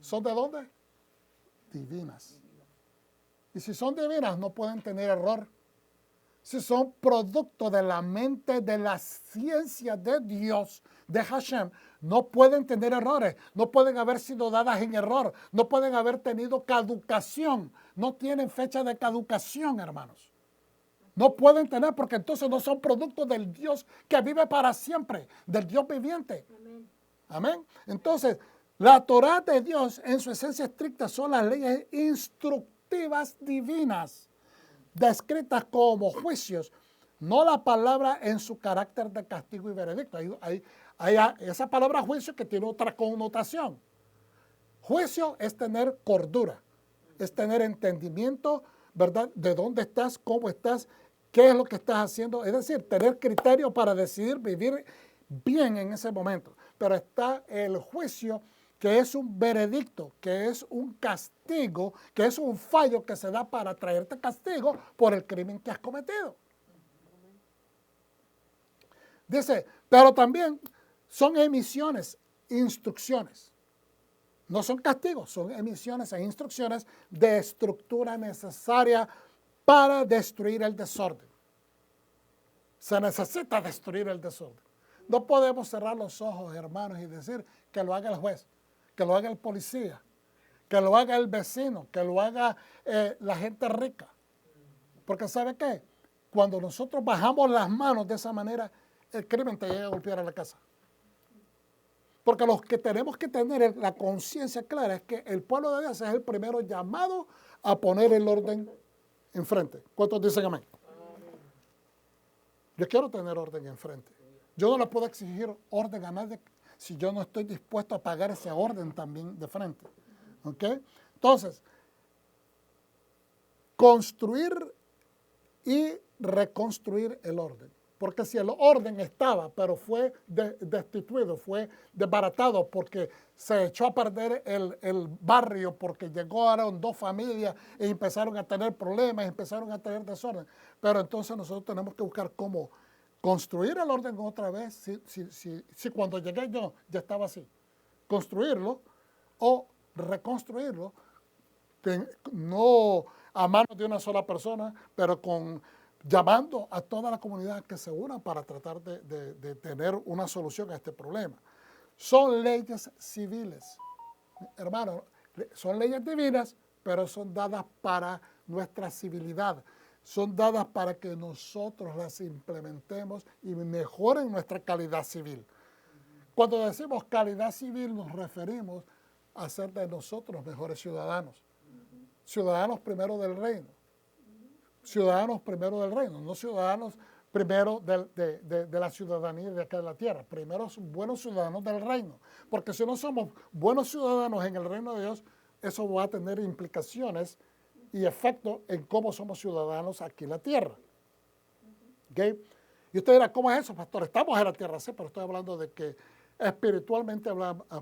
¿Son de dónde? Divinas. Y si son divinas, no pueden tener error. Si son producto de la mente, de la ciencia de Dios, de Hashem, no pueden tener errores, no pueden haber sido dadas en error, no pueden haber tenido caducación, no tienen fecha de caducación, hermanos. No pueden tener porque entonces no son productos del Dios que vive para siempre, del Dios viviente. Amén. Amén. Entonces, la Torá de Dios en su esencia estricta son las leyes instructivas divinas, descritas como juicios, no la palabra en su carácter de castigo y veredicto. Hay esa palabra juicio que tiene otra connotación. Juicio es tener cordura, es tener entendimiento, ¿verdad? De dónde estás, cómo estás, qué es lo que estás haciendo. Es decir, tener criterio para decidir vivir bien en ese momento. Pero está el juicio, que es un veredicto, que es un castigo, que es un fallo que se da para traerte castigo por el crimen que has cometido. Dice, pero también son emisiones, instrucciones. No son castigos, son emisiones e instrucciones de estructura necesaria para destruir el desorden. Se necesita destruir el desorden. No podemos cerrar los ojos, hermanos, y decir que lo haga el juez, que lo haga el policía, que lo haga el vecino, que lo haga la gente rica. Porque ¿sabe qué? Cuando nosotros bajamos las manos de esa manera, el crimen te llega a golpear a la casa. Porque los que tenemos que tener la conciencia clara es que el pueblo de Dios es el primero llamado a poner el orden enfrente. ¿Cuántos dicen amén? Yo quiero tener orden enfrente. Yo no le puedo exigir orden a nadie si yo no estoy dispuesto a pagar ese orden también de frente. ¿Ok? Entonces, construir y reconstruir el orden. Porque si el orden estaba, pero fue destituido, fue desbaratado porque se echó a perder el barrio, porque llegaron dos familias y empezaron a tener problemas, empezaron a tener desorden. Pero entonces nosotros tenemos que buscar cómo construir el orden otra vez, si cuando llegué yo ya estaba así. Construirlo o reconstruirlo, no a manos de una sola persona, pero llamando a toda la comunidad que se una para tratar de tener una solución a este problema. Son leyes civiles, hermanos, son leyes divinas, pero son dadas para nuestra civilidad. Son dadas para que nosotros las implementemos y mejoren nuestra calidad civil. Cuando decimos calidad civil nos referimos a ser de nosotros mejores ciudadanos. Ciudadanos primero del reino. Ciudadanos primero del reino, no ciudadanos primero de la ciudadanía de acá de la tierra. Primero buenos ciudadanos del reino. Porque si no somos buenos ciudadanos en el reino de Dios, eso va a tener implicaciones y efectos en cómo somos ciudadanos aquí en la tierra. ¿Okay? Y usted dirá, ¿cómo es eso, pastor? Estamos en la tierra, sí, pero estoy hablando de que espiritualmente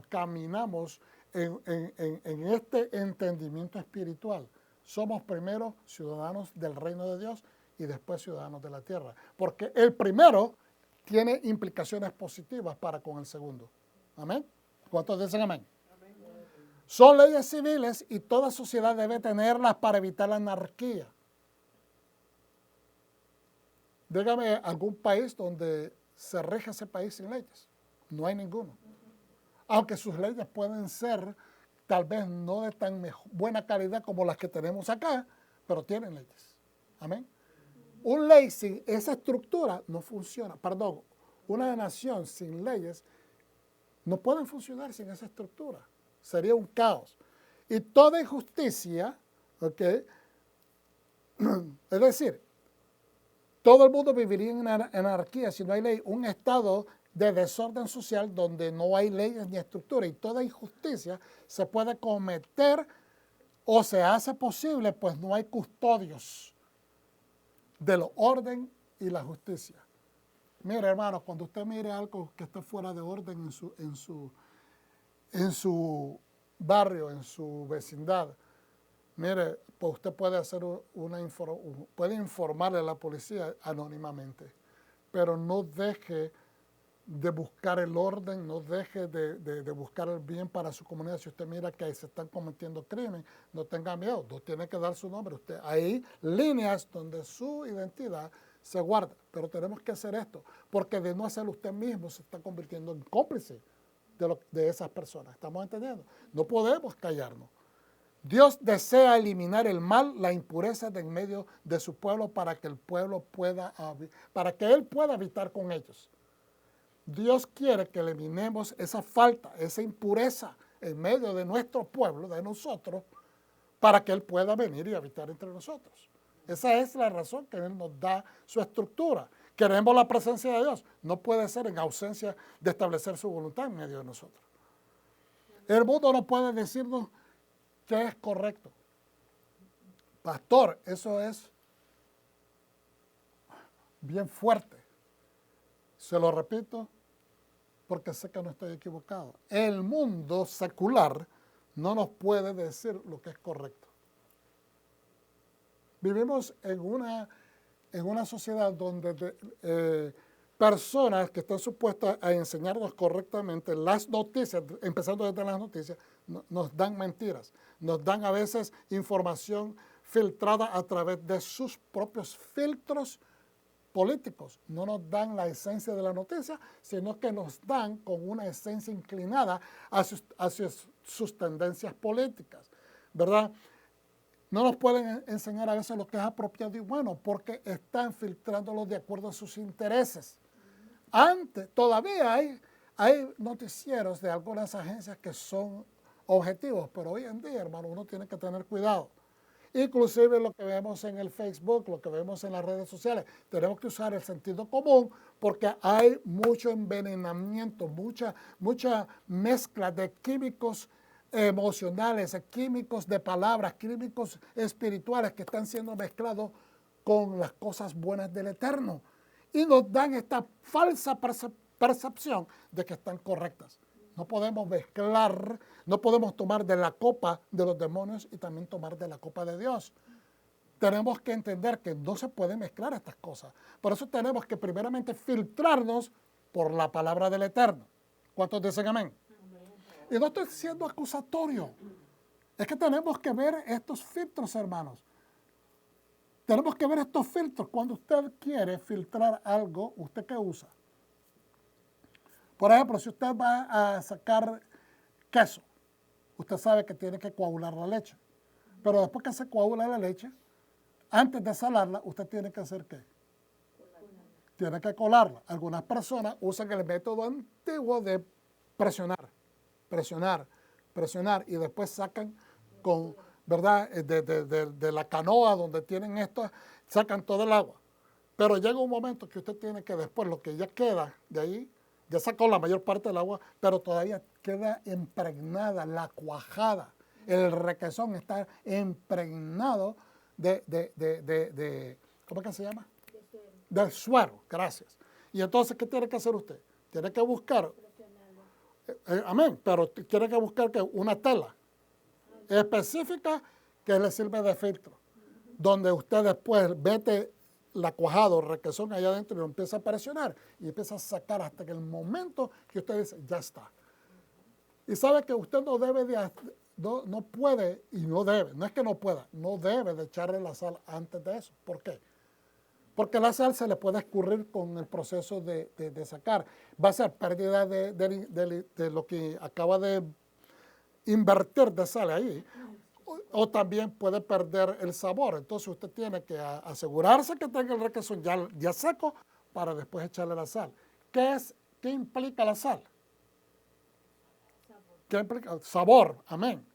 caminamos en este entendimiento espiritual. Somos primero ciudadanos del reino de Dios y después ciudadanos de la tierra. Porque el primero tiene implicaciones positivas para con el segundo. ¿Amén? ¿Cuántos dicen amén? Amén. Son leyes civiles y toda sociedad debe tenerlas para evitar la anarquía. Dígame algún país donde se rige ese país sin leyes. No hay ninguno. Aunque sus leyes pueden ser tal vez no de tan buena calidad como las que tenemos acá, pero tienen leyes. Amén. Una ley sin esa estructura no funciona. Perdón, una nación sin leyes no puede funcionar sin esa estructura. Sería un caos. Y toda injusticia, ¿ok? Es decir, todo el mundo viviría en anarquía si no hay ley. Un estado de desorden social donde no hay leyes ni estructura y toda injusticia se puede cometer o se hace posible, pues no hay custodios del orden y la justicia. Mire, hermanos, cuando usted mire algo que esté fuera de orden en su barrio, en su vecindad, mire, pues usted puede hacer puede informarle a la policía anónimamente. pero no deje de buscar el orden, no deje de buscar el bien para su comunidad. Si usted mira que ahí se están cometiendo crímenes, no tenga miedo, no tiene que dar su nombre. Usted, hay líneas donde su identidad se guarda, pero tenemos que hacer esto, porque de no hacerlo usted mismo se está convirtiendo en cómplice de esas personas. ¿Estamos entendiendo? No podemos callarnos. Dios desea eliminar el mal, la impureza de en medio de su pueblo para que el pueblo para que Él pueda habitar con ellos. Dios quiere que eliminemos esa falta, esa impureza en medio de nuestro pueblo, de nosotros, para que Él pueda venir y habitar entre nosotros. Esa es la razón que Él nos da su estructura. Queremos la presencia de Dios. No puede ser en ausencia de establecer su voluntad en medio de nosotros. El mundo no puede decirnos qué es correcto. Pastor, eso es bien fuerte. Se lo repito porque sé que no estoy equivocado. El mundo secular no nos puede decir lo que es correcto. Vivimos en una sociedad donde personas que están supuestas a enseñarnos correctamente las noticias, empezando desde las noticias, nos dan mentiras, nos dan a veces información filtrada a través de sus propios filtros políticos. No nos dan la esencia de la noticia, sino que nos dan con una esencia inclinada hacia sus tendencias políticas, ¿verdad? No nos pueden enseñar a veces lo que es apropiado y bueno, porque están filtrándolo de acuerdo a sus intereses. Antes, todavía hay noticieros de algunas agencias que son objetivos, pero hoy en día, hermano, uno tiene que tener cuidado. Inclusive lo que vemos en el Facebook, lo que vemos en las redes sociales, tenemos que usar el sentido común porque hay mucho envenenamiento, mucha mezcla de químicos emocionales, químicos de palabras, químicos espirituales que están siendo mezclados con las cosas buenas del Eterno. Y nos dan esta falsa percepción de que están correctas. No podemos mezclar, no podemos tomar de la copa de los demonios y también tomar de la copa de Dios. Tenemos que entender que no se pueden mezclar estas cosas. Por eso tenemos que primeramente filtrarnos por la palabra del Eterno. ¿Cuántos dicen amén? Y no estoy siendo acusatorio. Es que tenemos que ver estos filtros, hermanos. Tenemos que ver estos filtros. Cuando usted quiere filtrar algo, ¿usted qué usa? Por ejemplo, si usted va a sacar queso, usted sabe que tiene que coagular la leche. Pero después que se coagula la leche, antes de salarla, usted tiene que hacer ¿qué? Tiene que colarla. Algunas personas usan el método antiguo de presionar y después sacan con, ¿verdad? De la canoa donde tienen esto, sacan todo el agua. Pero llega un momento que usted tiene que después, lo que ya queda de ahí, ya sacó la mayor parte del agua, pero todavía queda impregnada la cuajada. El requesón está impregnado ¿cómo es que se llama? Del suero, gracias. Y entonces, ¿qué tiene que hacer usted? Tiene que buscar, amén, pero tiene que buscar una tela específica que le sirve de filtro, donde usted después vete la cuajada o requesón allá adentro y lo empieza a presionar y empieza a sacar hasta que el momento que usted dice, ya está. Y sabe que usted no debe no puede y no debe, no es que no pueda, no debe de echarle la sal antes de eso. ¿Por qué? Porque la sal se le puede escurrir con el proceso de sacar. Va a ser pérdida de lo que acaba de invertir de sal ahí. O también puede perder el sabor. Entonces usted tiene que asegurarse que tenga el requesón ya seco para después echarle la sal. ¿Qué implica la sal? ¿Qué implica? Sabor, amén.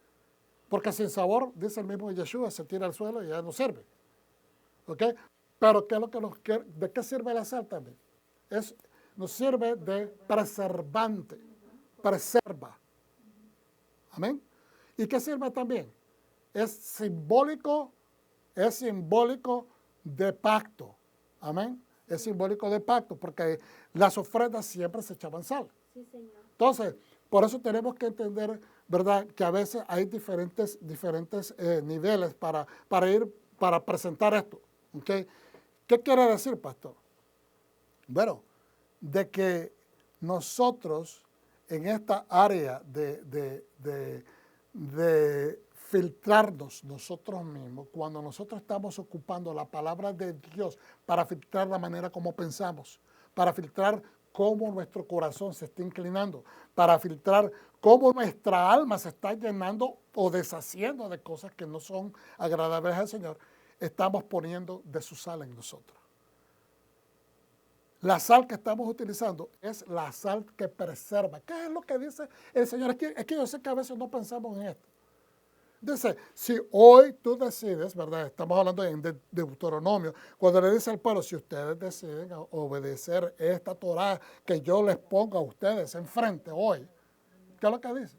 Porque sin sabor, dice el mismo Yeshua, se tira al suelo y ya no sirve. ¿Ok? Pero ¿qué es lo ¿de qué sirve la sal también? Nos sirve de preservante, preserva. Amén. ¿Y qué sirve también? Es simbólico de pacto. Amén. Es simbólico de pacto, porque las ofrendas siempre se echaban sal. Sí, señor. Entonces, por eso tenemos que entender, ¿verdad?, que a veces hay diferentes niveles para presentar esto. ¿Okay? ¿Qué quiere decir, pastor? Bueno, de que nosotros en esta área de filtrarnos nosotros mismos, cuando nosotros estamos ocupando la palabra de Dios para filtrar la manera como pensamos, para filtrar cómo nuestro corazón se está inclinando, para filtrar cómo nuestra alma se está llenando o deshaciendo de cosas que no son agradables al Señor, estamos poniendo de su sal en nosotros. La sal que estamos utilizando es la sal que preserva. ¿Qué es lo que dice el Señor? Es que yo sé que a veces no pensamos en esto. Dice, si hoy tú decides, ¿verdad? Estamos hablando en Deuteronomio, cuando le dice al pueblo, si ustedes deciden obedecer esta Torah que yo les pongo a ustedes enfrente hoy, ¿qué es lo que dice?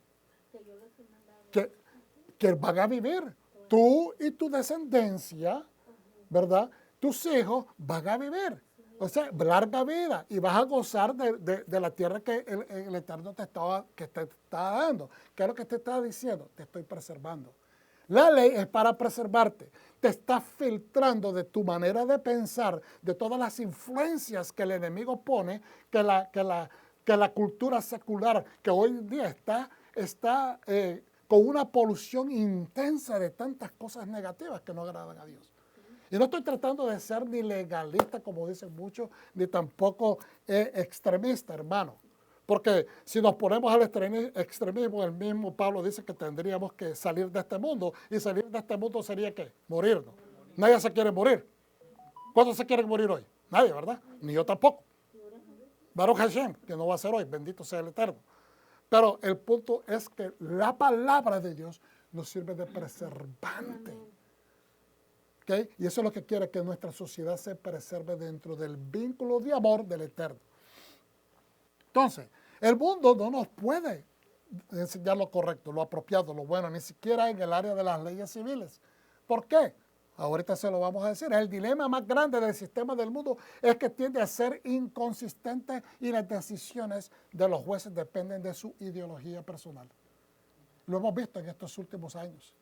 Que van a vivir. Tú y tu descendencia, ¿verdad? Tus hijos van a vivir. O sea, larga vida y vas a gozar de la tierra que el Eterno te está dando. ¿Qué es lo que te está diciendo? Te estoy preservando. La ley es para preservarte. Te está filtrando de tu manera de pensar, de todas las influencias que el enemigo pone, que la cultura secular que hoy en día está con una polución intensa de tantas cosas negativas que no agradan a Dios. Y no estoy tratando de ser ni legalista, como dicen muchos, ni tampoco extremista, hermano. Porque si nos ponemos al extremismo, el mismo Pablo dice que tendríamos que salir de este mundo. Y salir de este mundo sería ¿qué? Morirnos. Nadie se quiere morir. ¿Cuántos se quieren morir hoy? Nadie, ¿verdad? Ni yo tampoco. Baruch Hashem, que no va a ser hoy, bendito sea el Eterno. Pero el punto es que la palabra de Dios nos sirve de preservante. ¿Okay? Y eso es lo que quiere, que nuestra sociedad se preserve dentro del vínculo de amor del Eterno. Entonces, el mundo no nos puede enseñar lo correcto, lo apropiado, lo bueno, ni siquiera en el área de las leyes civiles. ¿Por qué? Ahorita se lo vamos a decir. El dilema más grande del sistema del mundo es que tiende a ser inconsistente y las decisiones de los jueces dependen de su ideología personal. Lo hemos visto en estos últimos años.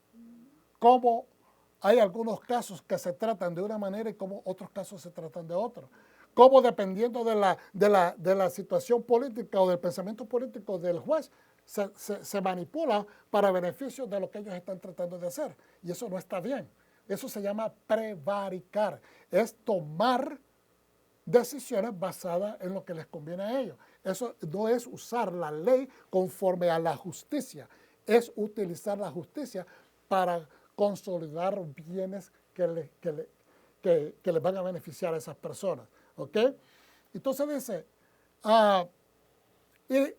Cómo hay algunos casos que se tratan de una manera y como otros casos se tratan de otra. Cómo dependiendo de la situación política o del pensamiento político del juez, se manipula para beneficio de lo que ellos están tratando de hacer. Y eso no está bien. Eso se llama prevaricar. Es tomar decisiones basadas en lo que les conviene a ellos. Eso no es usar la ley conforme a la justicia. Es utilizar la justicia para consolidar bienes que les van a beneficiar a esas personas. ¿Ok? Entonces dice, y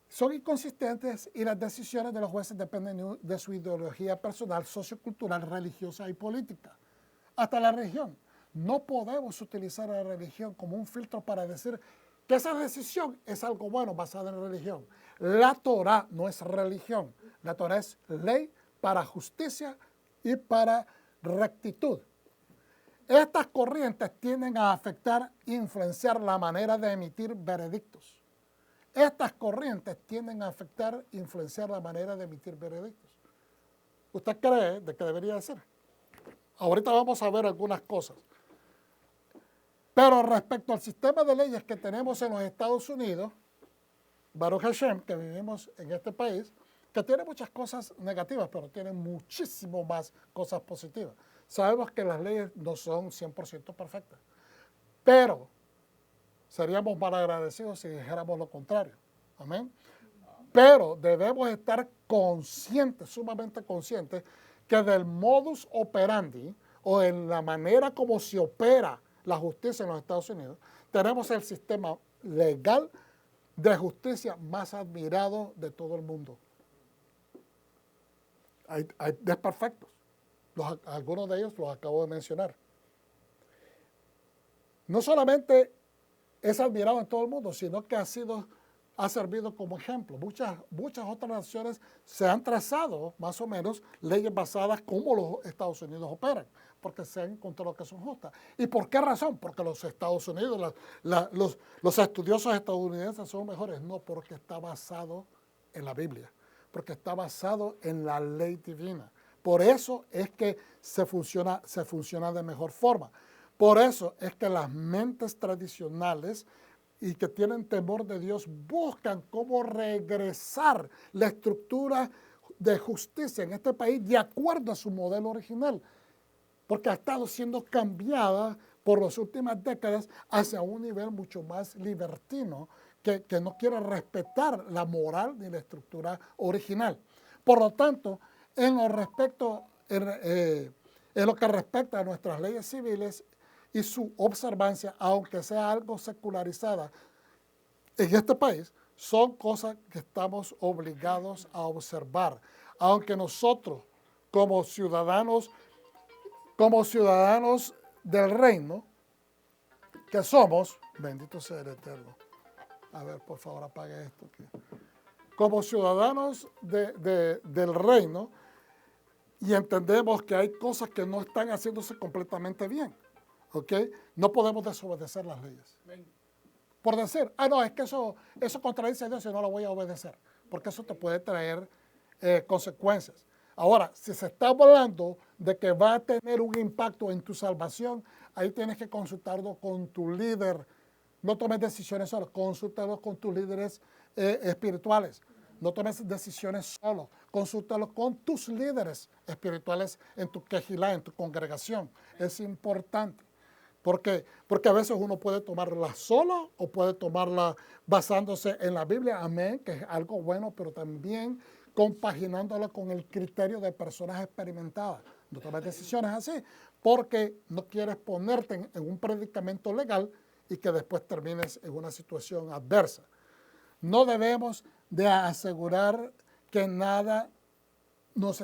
son inconsistentes y las decisiones de los jueces dependen de su ideología personal, sociocultural, religiosa y política. Hasta la religión. No podemos utilizar la religión como un filtro para decir que esa decisión es algo bueno basado en religión. La Torah no es religión. La Torah es ley para justicia y para rectitud. Estas corrientes tienden a afectar e influenciar la manera de emitir veredictos. Estas corrientes tienden a afectar e influenciar la manera de emitir veredictos. ¿Usted cree de que debería ser? Ahorita vamos a ver algunas cosas. Pero respecto al sistema de leyes que tenemos en los Estados Unidos, Baruch Hashem, que vivimos en este país, que tiene muchas cosas negativas, pero tiene muchísimo más cosas positivas. Sabemos que las leyes no son 100% perfectas, pero seríamos mal agradecidos si dijéramos lo contrario. Amén. Pero debemos estar conscientes, sumamente conscientes, que del modus operandi o en la manera como se opera la justicia en los Estados Unidos, tenemos el sistema legal de justicia más admirado de todo el mundo. Hay desperfectos. Algunos de ellos los acabo de mencionar. No solamente es admirado en todo el mundo, sino que ha servido como ejemplo. Muchas otras naciones se han trazado más o menos leyes basadas como los Estados Unidos operan, porque se han encontrado que son justas. ¿Y por qué razón? Porque los Estados Unidos, los estudiosos estadounidenses son mejores. No, porque está basado en la Biblia, porque está basado en la ley divina. Por eso es que se funciona de mejor forma. Por eso es que las mentes tradicionales y que tienen temor de Dios buscan cómo regresar la estructura de justicia en este país de acuerdo a su modelo original, porque ha estado siendo cambiada por las últimas décadas hacia un nivel mucho más libertino, que no quiere respetar la moral ni la estructura original. Por lo tanto, en lo que respecta a nuestras leyes civiles y su observancia, aunque sea algo secularizada en este país, son cosas que estamos obligados a observar. Aunque nosotros, como ciudadanos del reino que somos, bendito sea el Eterno. A ver, por favor, apague esto. Como ciudadanos del reino, y entendemos que hay cosas que no están haciéndose completamente bien, ¿ok? No podemos desobedecer las leyes. Por decir, no, es que eso contradice a Dios y no lo voy a obedecer, porque eso te puede traer consecuencias. Ahora, si se está hablando de que va a tener un impacto en tu salvación, ahí tienes que consultarlo con tu líder. No tomes decisiones solo, consúltalo con tus líderes espirituales. No tomes decisiones solo, consúltalo con tus líderes espirituales en tu quejilá, en tu congregación. Es importante. ¿Por qué? Porque a veces uno puede tomarla solo o puede tomarla basándose en la Biblia, amén, que es algo bueno, pero también compaginándola con el criterio de personas experimentadas. No tomes decisiones así, porque no quieres ponerte en un predicamento legal y que después termines en una situación adversa. No debemos de asegurar que nada nos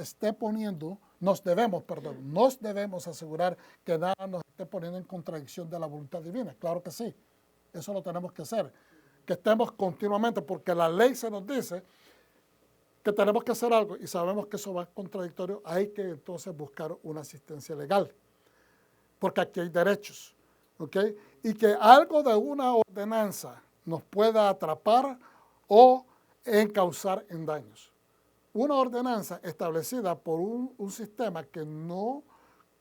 debemos asegurar que nada nos esté poniendo en contradicción de la voluntad divina. Claro que sí, eso lo tenemos que hacer. Que estemos continuamente, porque la ley se nos dice que tenemos que hacer algo y sabemos que eso va contradictorio, hay que entonces buscar una asistencia legal, porque aquí hay derechos, ¿ok? Y que algo de una ordenanza nos pueda atrapar o encauzar en daños. Una ordenanza establecida por un sistema que no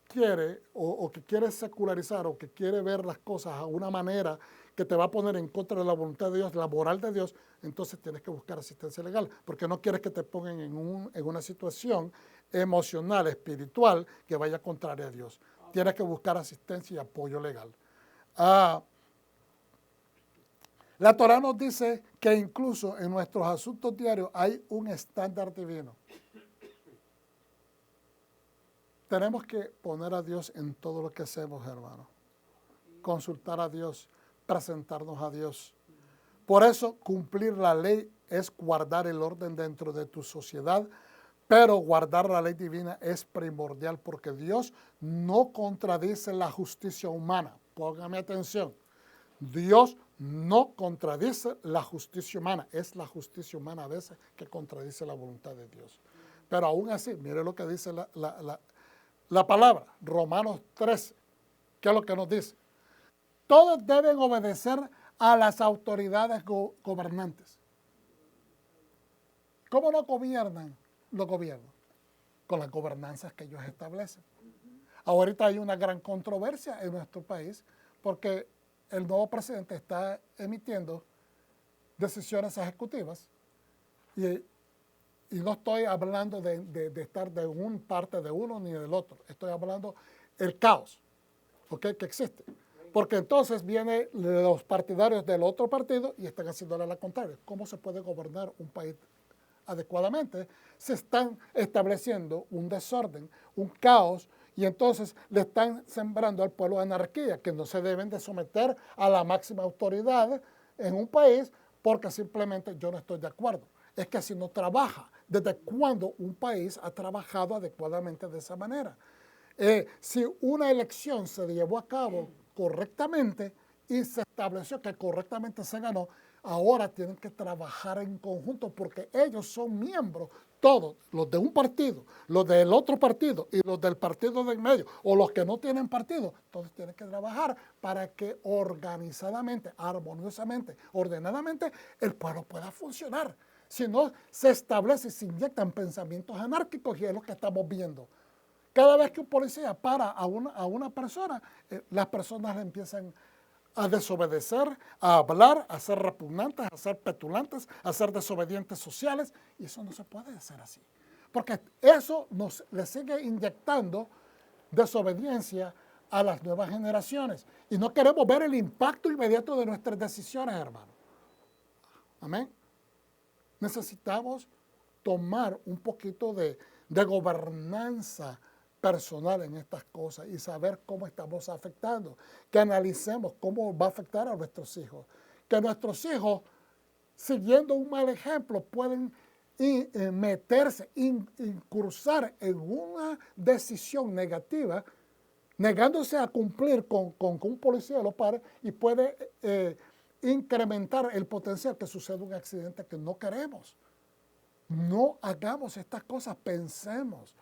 quiere o que quiere secularizar o que quiere ver las cosas a una manera que te va a poner en contra de la voluntad de Dios, la moral de Dios, entonces tienes que buscar asistencia legal, porque no quieres que te pongan en una situación emocional, espiritual, que vaya contraria a Dios. Tienes que buscar asistencia y apoyo legal. La Torah nos dice que incluso en nuestros asuntos diarios hay un estándar divino. Tenemos que poner a Dios en todo lo que hacemos, hermano. Consultar a Dios, presentarnos a Dios. Por eso, cumplir la ley es guardar el orden dentro de tu sociedad, pero guardar la ley divina es primordial porque Dios no contradice la justicia humana. Póngame atención. Dios no contradice la justicia humana. Es la justicia humana a veces que contradice la voluntad de Dios. Pero aún así, mire lo que dice la palabra, Romanos 13. ¿Qué es lo que nos dice? Todos deben obedecer a las autoridades gobernantes. ¿Cómo no gobiernan los gobiernos? Con las gobernanzas que ellos establecen. Ahorita hay una gran controversia en nuestro país porque el nuevo presidente está emitiendo decisiones ejecutivas y no estoy hablando de estar de una parte de uno ni del otro. Estoy hablando del caos, ¿okay?, que existe. Porque entonces vienen los partidarios del otro partido y están haciéndole la contraria. ¿Cómo se puede gobernar un país adecuadamente? Se están estableciendo un desorden, un caos, y entonces le están sembrando al pueblo anarquía, que no se deben de someter a la máxima autoridad en un país porque simplemente yo no estoy de acuerdo. Es que así no trabaja. ¿Desde cuándo un país ha trabajado adecuadamente de esa manera? Si una elección se llevó a cabo correctamente y se estableció que correctamente se ganó, ahora tienen que trabajar en conjunto porque ellos son miembros, todos, los de un partido, los del otro partido y los del partido de en medio, o los que no tienen partido, todos tienen que trabajar para que organizadamente, armoniosamente, ordenadamente, el pueblo pueda funcionar. Si no, se establece y se inyectan pensamientos anárquicos y es lo que estamos viendo. Cada vez que un policía para a una persona, las personas le empiezan a desobedecer, a hablar, a ser repugnantes, a ser petulantes, a ser desobedientes sociales, y eso no se puede hacer así. Porque eso le sigue inyectando desobediencia a las nuevas generaciones. Y no queremos ver el impacto inmediato de nuestras decisiones, hermano. Amén. Necesitamos tomar un poquito de gobernanza personal en estas cosas y saber cómo estamos afectando, que analicemos cómo va a afectar a nuestros hijos, que nuestros hijos, siguiendo un mal ejemplo, pueden meterse, incursar en una decisión negativa, negándose a cumplir con un policía los padres, y puede incrementar el potencial que suceda un accidente que no queremos. No hagamos estas cosas, pensemos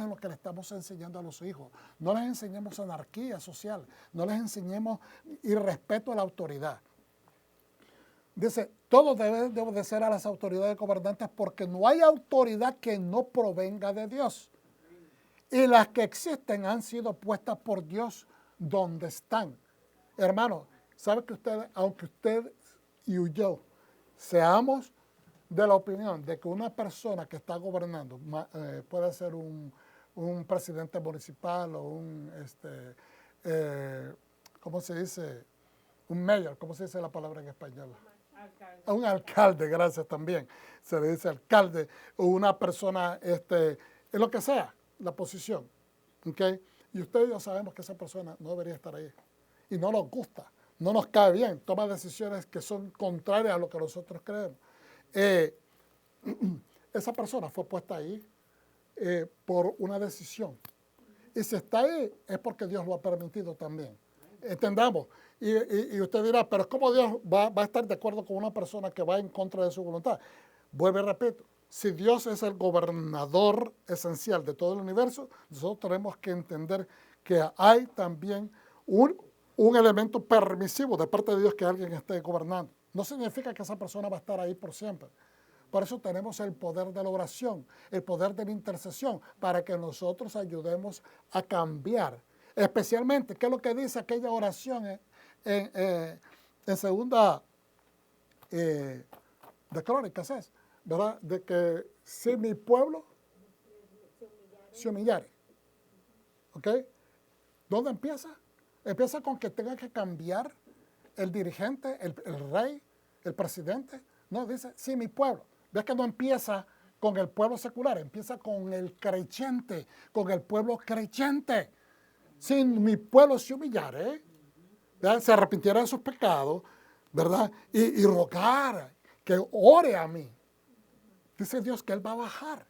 en lo que le estamos enseñando a los hijos. No les enseñemos anarquía social, no les enseñemos irrespeto a la autoridad. Dice, todo debe de obedecer a las autoridades gobernantes porque no hay autoridad que no provenga de Dios. Y las que existen han sido puestas por Dios donde están. Hermano, ¿sabe que aunque usted y yo seamos de la opinión de que una persona que está gobernando, puede ser un presidente municipal o ¿cómo se dice? Un mayor, ¿cómo se dice la palabra en español? Alcalde. Un alcalde, gracias también. Se le dice alcalde, o una persona, en lo que sea, la posición. ¿Okay? Y usted y yo sabemos que esa persona no debería estar ahí. Y no nos gusta, no nos cae bien, toma decisiones que son contrarias a lo que nosotros creemos. Esa persona fue puesta ahí por una decisión. Y si está ahí es porque Dios lo ha permitido también. Entendamos. Y usted dirá, pero ¿cómo Dios va a estar de acuerdo con una persona que va en contra de su voluntad? Vuelvo y repito, si Dios es el gobernador esencial de todo el universo, nosotros tenemos que entender que hay también un elemento permisivo de parte de Dios que alguien esté gobernando. No significa que esa persona va a estar ahí por siempre. Por eso tenemos el poder de la oración, el poder de la intercesión, para que nosotros ayudemos a cambiar. Especialmente, ¿qué es lo que dice aquella oración en segunda de Crónicas? Es, ¿verdad? De que si mi pueblo se humillare. ¿Ok? ¿Dónde empieza? Empieza con que tenga que cambiar el dirigente, el rey, el presidente. No, dice, si mi pueblo. ¿Ves que no empieza con el pueblo secular? Empieza con el creyente, con el pueblo creyente. Si mi pueblo se humillare, ¿verdad? Se arrepintiera de sus pecados, ¿verdad? Y rogar, que ore a mí. Dice Dios que Él va a bajar.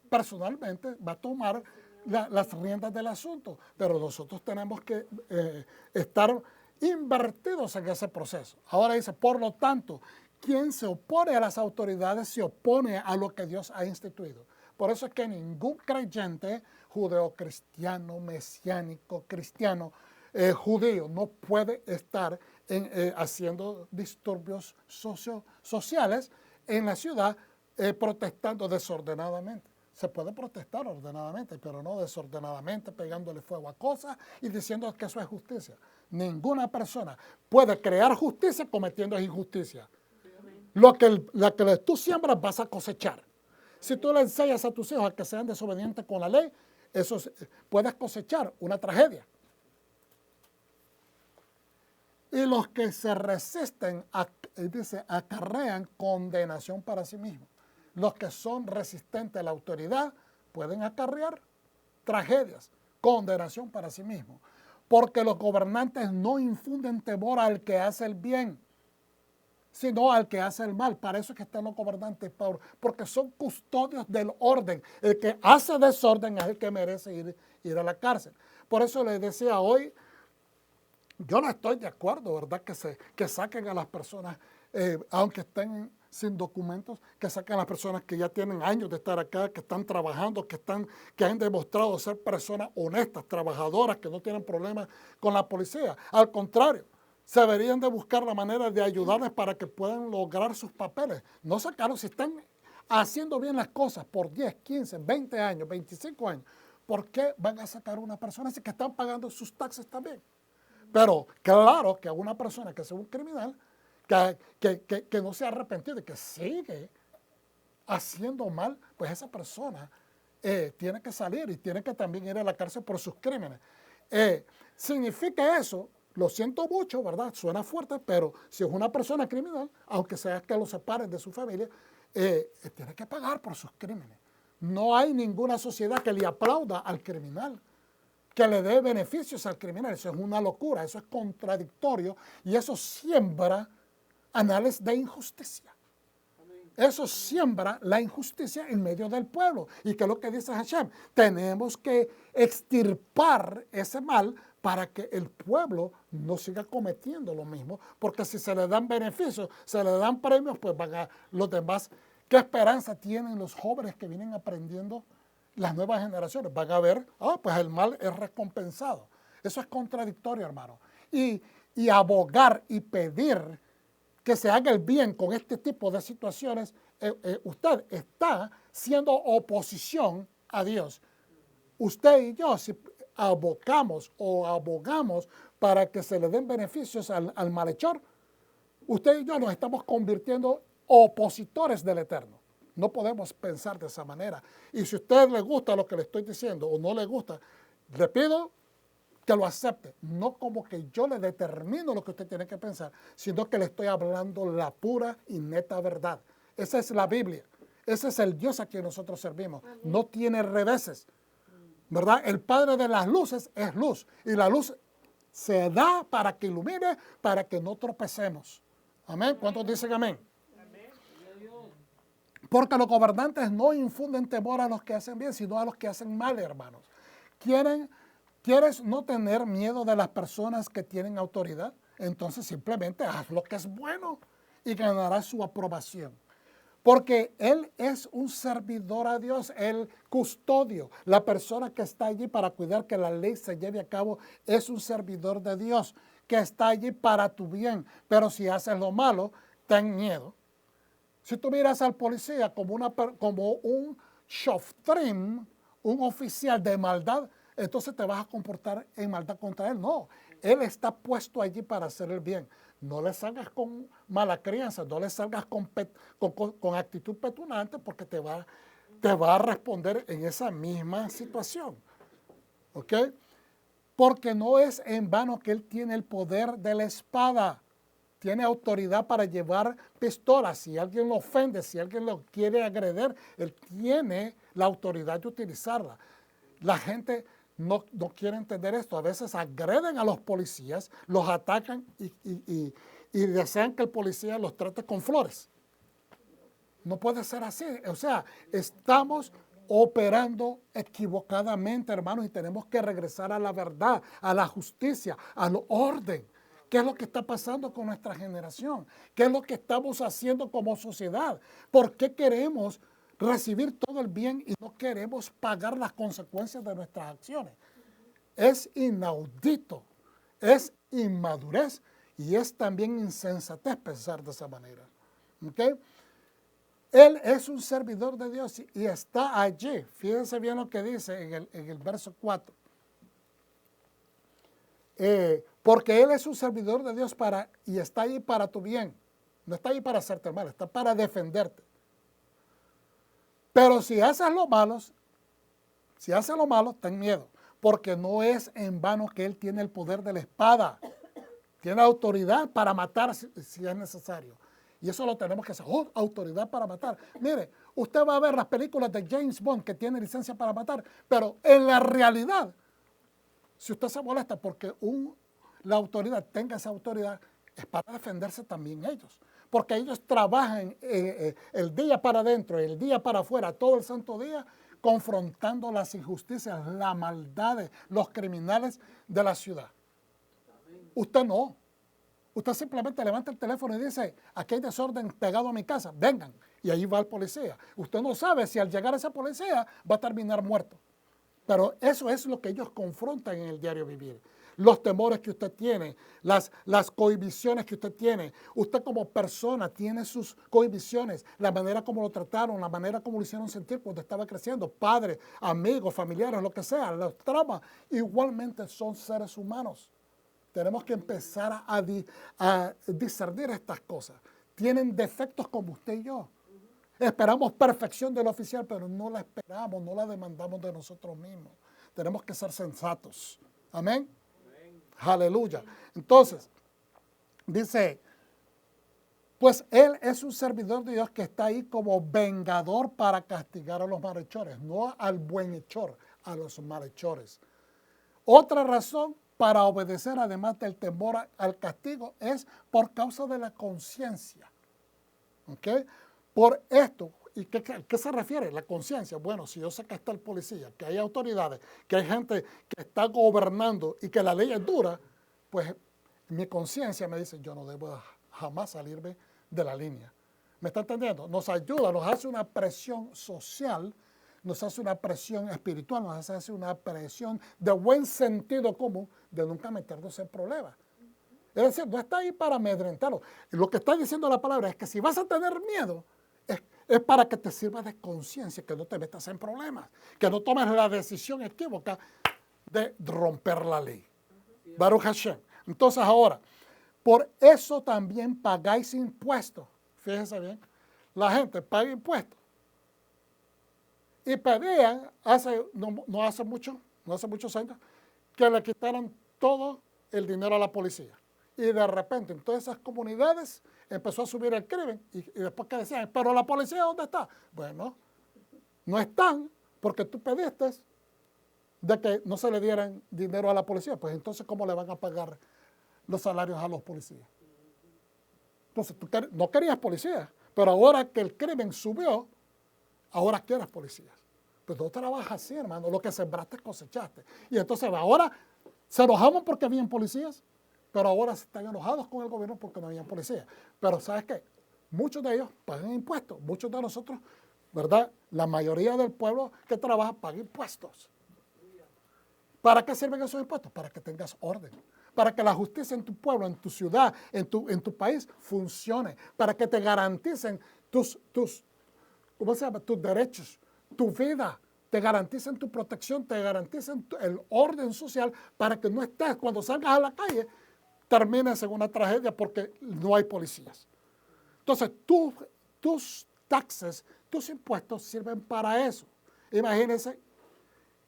Personalmente va a tomar las riendas del asunto, pero nosotros tenemos que estar invertidos en ese proceso. Ahora dice, por lo tanto, quien se opone a las autoridades se opone a lo que Dios ha instituido. Por eso es que ningún creyente judeocristiano, mesiánico, cristiano, judío, no puede estar haciendo disturbios sociales en la ciudad protestando desordenadamente. Se puede protestar ordenadamente, pero no desordenadamente, pegándole fuego a cosas y diciendo que eso es justicia. Ninguna persona puede crear justicia cometiendo injusticia. Lo que tú siembras vas a cosechar. Si tú le enseñas a tus hijos a que sean desobedientes con la ley, puedes cosechar una tragedia. Y los que se resisten, dice, acarrean condenación para sí mismos. Los que son resistentes a la autoridad pueden acarrear tragedias, condenación para sí mismos. Porque los gobernantes no infunden temor al que hace el bien, sino al que hace el mal. Para eso es que están los gobernantes, Pablo, porque son custodios del orden. El que hace desorden es el que merece ir a la cárcel. Por eso les decía hoy, yo no estoy de acuerdo, ¿verdad? Que saquen a las personas, aunque estén sin documentos, que saquen a las personas que ya tienen años de estar acá, que están trabajando, que han demostrado ser personas honestas, trabajadoras, que no tienen problemas con la policía. Al contrario, se deberían de buscar la manera de ayudarles para que puedan lograr sus papeles. No sacarlos si están haciendo bien las cosas por 10, 15, 20 años, 25 años. ¿por qué van a sacar a una persona así que están pagando sus taxes también? Pero claro que a una persona que sea un criminal, que no se ha arrepentido y que sigue haciendo mal, pues esa persona tiene que salir y tiene que también ir a la cárcel por sus crímenes. ¿Significa eso? Lo siento mucho, ¿verdad? Suena fuerte, pero si es una persona criminal, aunque sea que lo separen de su familia, tiene que pagar por sus crímenes. No hay ninguna sociedad que le aplauda al criminal, que le dé beneficios al criminal. Eso es una locura, eso es contradictorio y eso siembra anales de injusticia. Eso siembra la injusticia en medio del pueblo. ¿Y qué es lo que dice Hashem? Tenemos que extirpar ese mal para que el pueblo no siga cometiendo lo mismo, porque si se le dan beneficios, se le dan premios, pues van a los demás. ¿Qué esperanza tienen los jóvenes que vienen aprendiendo? Las nuevas generaciones van a ver, pues el mal es recompensado. Eso es contradictorio, hermano. Y abogar y pedir que se haga el bien con este tipo de situaciones, usted está siendo oposición a Dios. Usted y yo, si abocamos o abogamos para que se le den beneficios al malhechor, usted y yo nos estamos convirtiendo opositores del Eterno. No podemos pensar de esa manera. Y si a usted le gusta lo que le estoy diciendo o no le gusta, le pido que lo acepte, no como que yo le determino lo que usted tiene que pensar, sino que le estoy hablando la pura y neta verdad. Esa es la Biblia, ese es el Dios a quien nosotros servimos, no tiene reveses, ¿verdad? El Padre de las luces es luz y la luz se da para que ilumine, para que no tropecemos. Amén. ¿Cuántos dicen amén? Porque los gobernantes no infunden temor a los que hacen bien, sino a los que hacen mal, hermanos. ¿Quieres no tener miedo de las personas que tienen autoridad? Entonces simplemente haz lo que es bueno y ganarás su aprobación. Porque Él es un servidor a Dios, el custodio. La persona que está allí para cuidar que la ley se lleve a cabo es un servidor de Dios que está allí para tu bien. Pero si haces lo malo, ten miedo. Si tú miras al policía como un shoftrim, un oficial de maldad, entonces te vas a comportar en maldad contra él. No, él está puesto allí para hacer el bien. No le salgas con mala crianza, no le salgas con actitud petulante porque te va a responder en esa misma situación. ¿Ok? Porque no es en vano que él tiene el poder de la espada. Tiene autoridad para llevar pistolas. Si alguien lo ofende, si alguien lo quiere agredir, él tiene la autoridad de utilizarla. La gente no quiere entender esto. A veces agreden a los policías, los atacan y desean que el policía los trate con flores. No puede ser así. O sea, estamos operando equivocadamente, hermanos, y tenemos que regresar a la verdad, a la justicia, al orden. ¿Qué es lo que está pasando con nuestra generación? ¿Qué es lo que estamos haciendo como sociedad? ¿Por qué queremos recibir todo el bien y no queremos pagar las consecuencias de nuestras acciones? Es inaudito, es inmadurez y es también insensatez pensar de esa manera. ¿Okay? Él es un servidor de Dios y está allí. Fíjense bien lo que dice en el verso 4. Porque Él es un servidor de Dios y está ahí para tu bien. No está ahí para hacerte mal, está para defenderte. Pero si haces lo malo, ten miedo. Porque no es en vano que Él tiene el poder de la espada. Tiene autoridad para matar si es necesario. Y eso lo tenemos que hacer. Autoridad para matar. Mire, usted va a ver las películas de James Bond que tiene licencia para matar. Pero en la realidad, si usted se molesta porque la autoridad tenga esa autoridad, es para defenderse también ellos. Porque ellos trabajan el día para adentro, el día para afuera, todo el santo día, confrontando las injusticias, las maldades, los criminales de la ciudad. Usted no. Usted simplemente levanta el teléfono y dice, aquí hay desorden pegado a mi casa, vengan. Y ahí va el policía. Usted no sabe si al llegar ese policía va a terminar muerto. Pero eso es lo que ellos confrontan en el diario vivir. los temores que usted tiene, las cohibiciones que usted tiene. Usted como persona tiene sus cohibiciones, la manera como lo trataron, la manera como lo hicieron sentir cuando estaba creciendo, padres, amigos, familiares, lo que sea, los traumas, igualmente son seres humanos. Tenemos que empezar a discernir estas cosas. Tienen defectos como usted y yo. Esperamos perfección del oficial, pero no la esperamos, no la demandamos de nosotros mismos. Tenemos que ser sensatos. Amén. Aleluya. Entonces, dice, pues Él es un servidor de Dios que está ahí como vengador para castigar a los malhechores, no al buenhechor, a los malhechores. Otra razón para obedecer, además del temor al castigo, es por causa de la conciencia. ¿Ok? Por esto, ¿y qué se refiere? La conciencia. Bueno, si yo sé que está el policía, que hay autoridades, que hay gente que está gobernando y que la ley es dura, pues mi conciencia me dice, yo no debo jamás salirme de la línea. ¿Me está entendiendo? Nos ayuda, nos hace una presión social, nos hace una presión espiritual, nos hace una presión de buen sentido común de nunca meternos en problemas. Es decir, no está ahí para amedrentarlo. Lo que está diciendo la palabra es que si vas a tener miedo, es para que te sirva de conciencia, que no te metas en problemas, que no tomes la decisión equívoca de romper la ley. Baruch Hashem. Entonces ahora, por eso también pagáis impuestos. Fíjense bien, la gente paga impuestos. Y pedían, no hace muchos años, que le quitaran todo el dinero a la policía. Y de repente en todas esas comunidades empezó a subir el crimen. Y después que decían, pero la policía, ¿dónde está? Bueno, no están porque tú pediste de que no se le dieran dinero a la policía. Pues entonces, ¿cómo le van a pagar los salarios a los policías? Entonces, tú no querías policías, pero ahora que el crimen subió, ahora quieres policías. Pues no trabajas así, hermano. Lo que sembraste, cosechaste. Y entonces ahora se enojaban porque habían policías, pero ahora están enojados con el gobierno porque no habían policías. Pero ¿sabes qué? Muchos de ellos pagan impuestos. Muchos de nosotros, ¿verdad? La mayoría del pueblo que trabaja paga impuestos. ¿Para qué sirven esos impuestos? Para que tengas orden. Para que la justicia en tu pueblo, en tu ciudad, en tu país funcione. Para que te garanticen ¿cómo se llama? Tus derechos, tu vida, te garanticen tu protección, te garanticen el orden social para que no estés, cuando salgas a la calle, termines en una tragedia porque no hay policías. Entonces, tus taxes, tus impuestos sirven para eso. Imagínense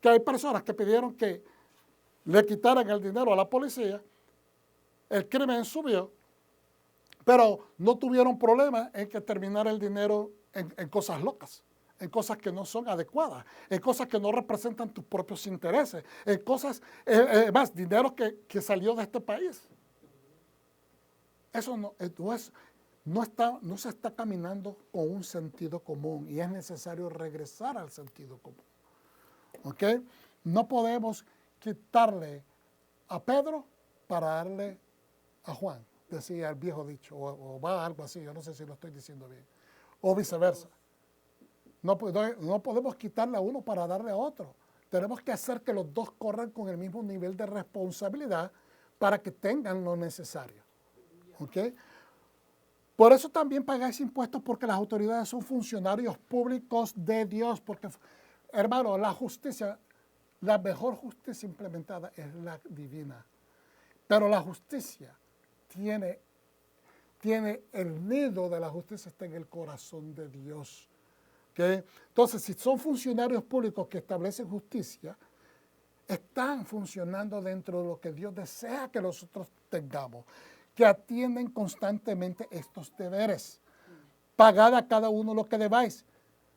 que hay personas que pidieron que le quitaran el dinero a la policía, el crimen subió, pero no tuvieron problema en que terminara el dinero en cosas locas, en cosas que no son adecuadas, en cosas que no representan tus propios intereses, en cosas, más dinero que salió de este país. Eso no se está caminando con un sentido común y es necesario regresar al sentido común. ¿Ok? No podemos quitarle a Pedro para darle a Juan, decía el viejo dicho, o va algo así, yo no sé si lo estoy diciendo bien, o viceversa. No podemos quitarle a uno para darle a otro. Tenemos que hacer que los dos corran con el mismo nivel de responsabilidad para que tengan lo necesario. ¿Ok? Por eso también pagáis impuestos, porque las autoridades son funcionarios públicos de Dios. Porque, hermano, la justicia, la mejor justicia implementada es la divina. Pero la justicia tiene el nido de la justicia, está en el corazón de Dios. ¿Okay? Entonces, si son funcionarios públicos que establecen justicia, están funcionando dentro de lo que Dios desea que nosotros tengamos, que atienden constantemente estos deberes. Pagad a cada uno lo que debáis.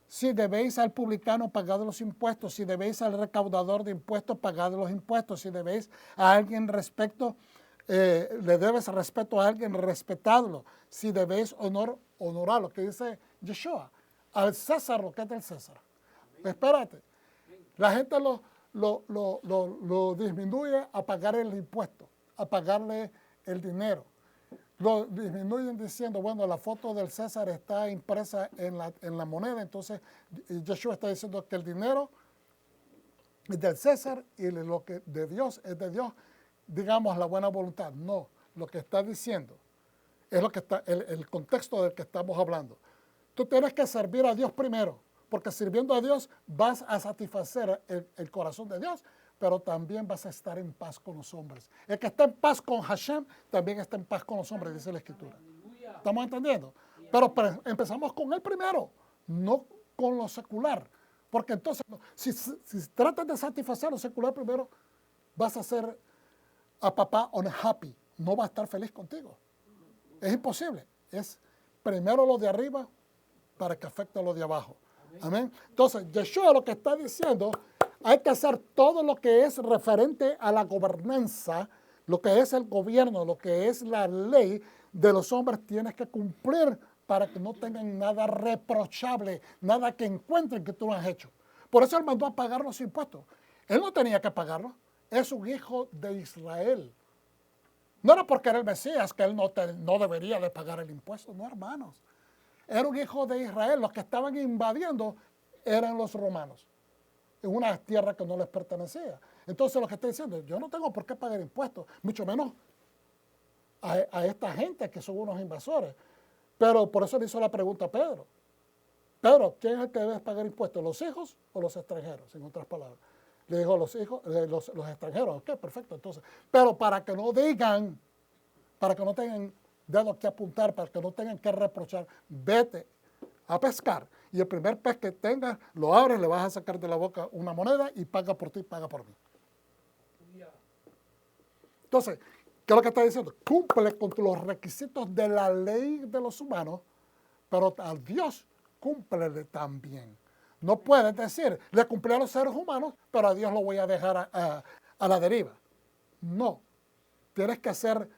Si debéis al publicano, pagad los impuestos. Si debéis al recaudador de impuestos, pagad los impuestos. Si debéis a alguien le debes respeto a alguien, respetadlo. Si debéis honor, honorarlo. Que dice Yeshua, al César lo que es del César. Espérate, la gente lo disminuye a pagar el impuesto, a pagarle el dinero. Lo disminuyen diciendo, bueno, la foto del César está impresa en la moneda, entonces Yeshua está diciendo que el dinero es del César y lo que de Dios es de Dios, digamos, la buena voluntad. No, lo que está diciendo es lo que está, el contexto del que estamos hablando. Tú tienes que servir a Dios primero, porque sirviendo a Dios vas a satisfacer el corazón de Dios, pero también vas a estar en paz con los hombres. El que está en paz con Hashem, también está en paz con los hombres, dice la Escritura. ¿Estamos entendiendo? Pero empezamos con Él primero, no con lo secular. Porque entonces, si tratas de satisfacer lo secular primero, vas a ser a papá unhappy. No va a estar feliz contigo. Es imposible. Es primero lo de arriba para que afecte a lo de abajo. Amén. Entonces, Yeshua lo que está diciendo, hay que hacer todo lo que es referente a la gobernanza, lo que es el gobierno, lo que es la ley de los hombres, tienes que cumplir para que no tengan nada reprochable, nada que encuentren que tú no has hecho. Por eso Él mandó a pagar los impuestos. Él no tenía que pagarlos. Es un hijo de Israel. No era porque era el Mesías que Él no debería de pagar el impuesto. No, hermanos. Era un hijo de Israel. Los que estaban invadiendo eran los romanos, en una tierra que no les pertenecía. Entonces lo que está diciendo, yo no tengo por qué pagar impuestos, mucho menos a esta gente que son unos invasores. Pero por eso le hizo la pregunta a Pedro. Pedro, ¿quién es el que debe pagar impuestos? ¿Los hijos o los extranjeros? En otras palabras. Le dijo los hijos, los extranjeros. Ok, perfecto. Entonces, pero para que no digan, para que no tengan dedos que apuntar, para que no tengan que reprochar, vete a pescar. Y el primer pez que tengas, lo abres, le vas a sacar de la boca una moneda y paga por ti, paga por mí. Entonces, ¿qué es lo que está diciendo? Cumple con los requisitos de la ley de los humanos, pero a Dios cúmplele también. No puedes decir, le cumplí a los seres humanos, pero a Dios lo voy a dejar a la deriva. No, tienes que hacer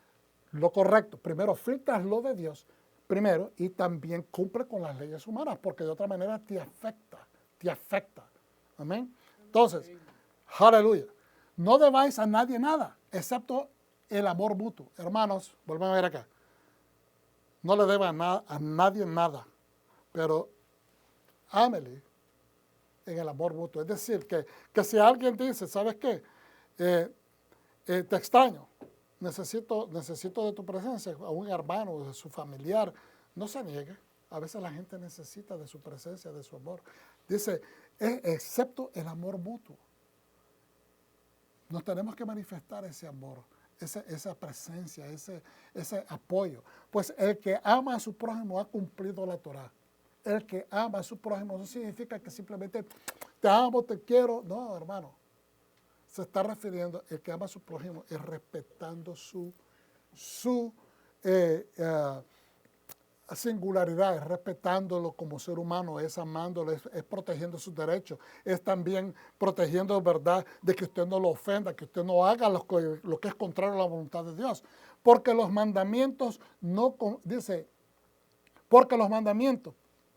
lo correcto. Primero filtras lo de Dios, primero, y también cumple con las leyes humanas, porque de otra manera te afecta. Amén. Entonces, aleluya. No debáis a nadie nada, excepto el amor mutuo. Hermanos, volvemos a ver acá. No le deba a nadie nada, pero ámele en el amor mutuo. Es decir, que si alguien dice, ¿sabes qué? Te extraño, necesito de tu presencia, a un hermano, de su familiar, no se niegue. A veces la gente necesita de su presencia, de su amor. Dice, excepto el amor mutuo. Nos tenemos que manifestar ese amor, esa presencia, ese apoyo. Pues el que ama a su prójimo ha cumplido la Torá. El que ama a su prójimo no significa que simplemente te amo, te quiero. No, hermano. Se está refiriendo, el que ama a su prójimo es respetando su singularidad, es respetándolo como ser humano, es amándolo, es protegiendo sus derechos, es también protegiendo, ¿verdad?, de que usted no lo ofenda, que usted no haga lo que es contrario a la voluntad de Dios. Porque los mandamientos porque los mandamientos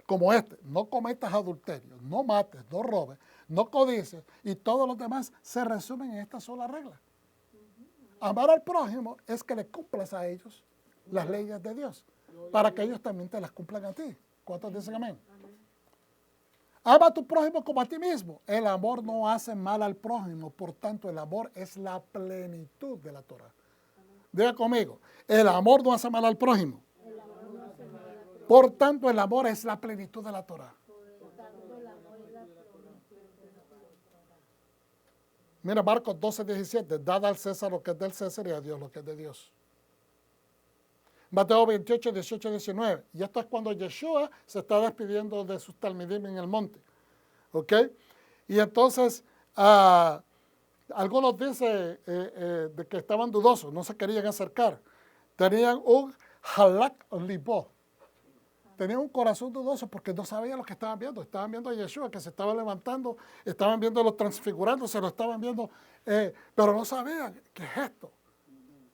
como no cometas adulterio, no mates, no robes, no codices, y todos los demás se resumen en esta sola regla. Amar al prójimo es que le cumplas a ellos las leyes de Dios, para que ellos también te las cumplan a ti. ¿Cuántos dicen amén? Ama a tu prójimo como a ti mismo. El amor no hace mal al prójimo, por tanto el amor es la plenitud de la Torah. Diga conmigo, el amor no hace mal al prójimo. Por tanto el amor es la plenitud de la Torah. Mira Marcos 12:17, dad al César lo que es del César y a Dios lo que es de Dios. Mateo 28:18-19. Y esto es cuando Yeshua se está despidiendo de sus talmidim en el monte. ¿Ok? Y entonces, algunos dicen de que estaban dudosos, no se querían acercar. Tenían un halak libo. Tenían un corazón dudoso porque no sabían lo que estaban viendo. Estaban viendo a Yeshua que se estaba levantando, estaban viéndolo transfigurando, se lo estaban viendo, pero no sabían qué es esto.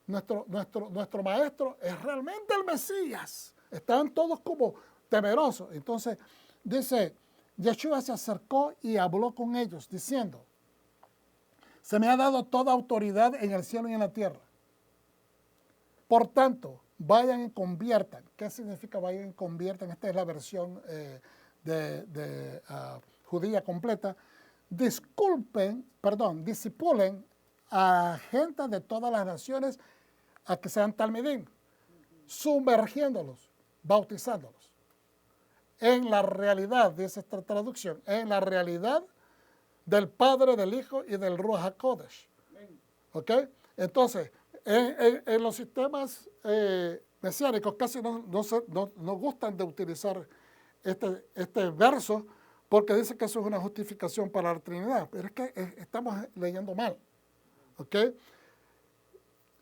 Nuestro maestro es realmente el Mesías. Estaban todos como temerosos. Entonces, dice, Yeshua se acercó y habló con ellos, diciendo, se me ha dado toda autoridad en el cielo y en la tierra. Por tanto, vayan y conviertan. ¿Qué significa vayan y conviertan? Esta es la versión judía completa. Disipulen a gente de todas las naciones a que sean talmidim, sumergiéndolos, bautizándolos. En la realidad, dice esta traducción, en la realidad del Padre, del Hijo y del Ruach HaKodesh. ¿Ok? Entonces, en los sistemas mesiánicos casi no gustan de utilizar este verso porque dice que eso es una justificación para la Trinidad. Pero es que estamos leyendo mal. ¿Ok?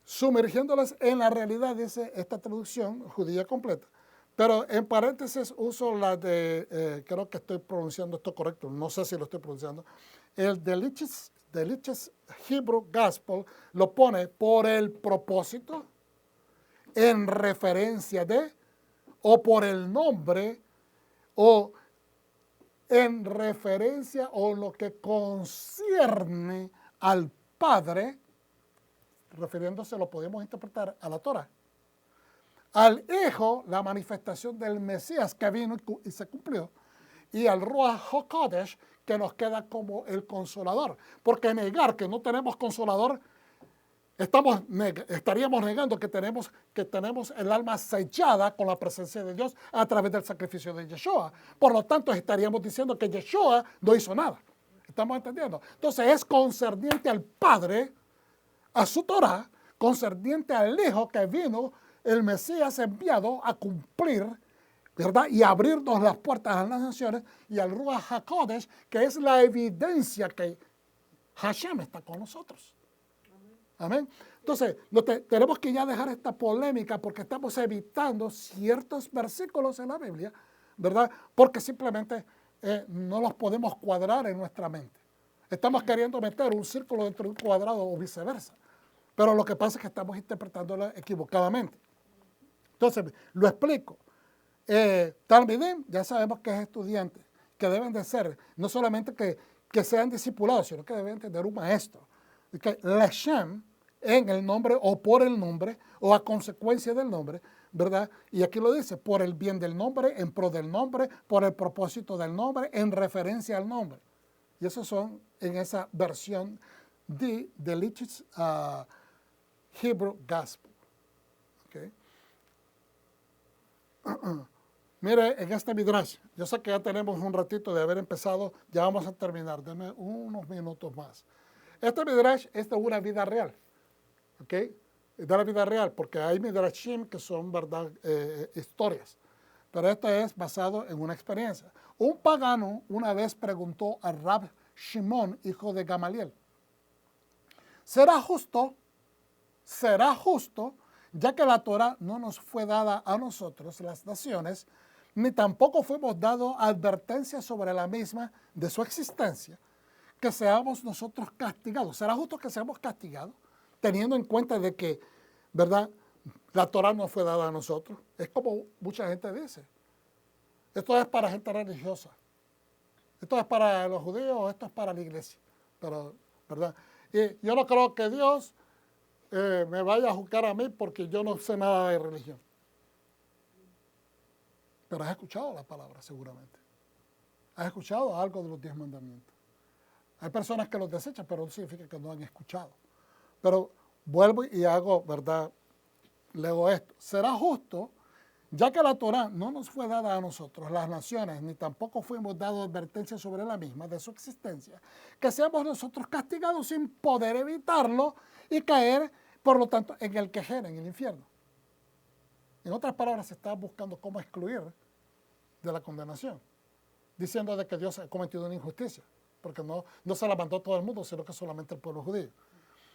Sumergiéndolas en la realidad, dice esta traducción judía completa. Pero en paréntesis uso la de, creo que estoy pronunciando esto correcto, no sé si lo estoy pronunciando, el Delicious Hebrew Gospel lo pone por el propósito, en referencia de, o por el nombre, o en referencia o lo que concierne al Padre, refiriéndose, lo podemos interpretar a la Torah. Al Hijo, la manifestación del Mesías que vino y se cumplió, y al Ruach HaKodesh, que nos queda como el consolador. Porque negar que no tenemos consolador, estaríamos negando que tenemos el alma sellada con la presencia de Dios a través del sacrificio de Yeshua. Por lo tanto, estaríamos diciendo que Yeshua no hizo nada. ¿Estamos entendiendo? Entonces, es concerniente al Padre, a su Torah, concerniente al Hijo que vino, el Mesías enviado a cumplir, ¿verdad? Y abrirnos las puertas a las naciones, y al Ruach HaKodesh, que es la evidencia que Hashem está con nosotros. Amén. Entonces, tenemos que ya dejar esta polémica porque estamos evitando ciertos versículos en la Biblia, ¿verdad? Porque simplemente no los podemos cuadrar en nuestra mente. Estamos queriendo meter un círculo dentro de un cuadrado o viceversa. Pero lo que pasa es que estamos interpretándolo equivocadamente. Entonces, lo explico. Talmidim, ya sabemos que es estudiante, que deben de ser, no solamente que sean discipulados, sino que deben tener un maestro. Que Leshem, en el nombre o por el nombre o a consecuencia del nombre, ¿verdad? Y aquí lo dice, por el bien del nombre, en pro del nombre, por el propósito del nombre, en referencia al nombre. Y esos son en esa versión de Delicious Hebrew Gospel. Okay. Mire, en este Midrash, yo sé que ya tenemos un ratito de haber empezado, ya vamos a terminar, denme unos minutos más. Este Midrash es de una vida real, ¿ok? De la vida real, porque hay Midrashim que son, verdad, historias, pero esto es basado en una experiencia. Un pagano una vez preguntó a Rab Shimon, hijo de Gamaliel, ¿será justo, ya que la Torah no nos fue dada a nosotros, las naciones, ni tampoco fuimos dados advertencia sobre la misma de su existencia, que seamos nosotros castigados? ¿Será justo que seamos castigados, teniendo en cuenta de que, verdad, la Torah no fue dada a nosotros? Es como mucha gente dice. Esto es para gente religiosa. Esto es para los judíos, esto es para la iglesia. Pero, ¿verdad? Y yo no creo que Dios me vaya a juzgar a mí porque yo no sé nada de religión. Pero has escuchado la palabra seguramente. Has escuchado algo de los 10 mandamientos. Hay personas que los desechan, pero no significa que no han escuchado. Pero vuelvo y hago, ¿verdad? Leo esto. ¿Será justo, ya que la Torah no nos fue dada a nosotros, las naciones, ni tampoco fuimos dados advertencia sobre la misma de su existencia, que seamos nosotros castigados sin poder evitarlo y caer, por lo tanto, en el quejer, en el infierno? En otras palabras, se está buscando cómo excluir de la condenación, diciendo de que Dios ha cometido una injusticia, porque no se la mandó todo el mundo, sino que solamente el pueblo judío.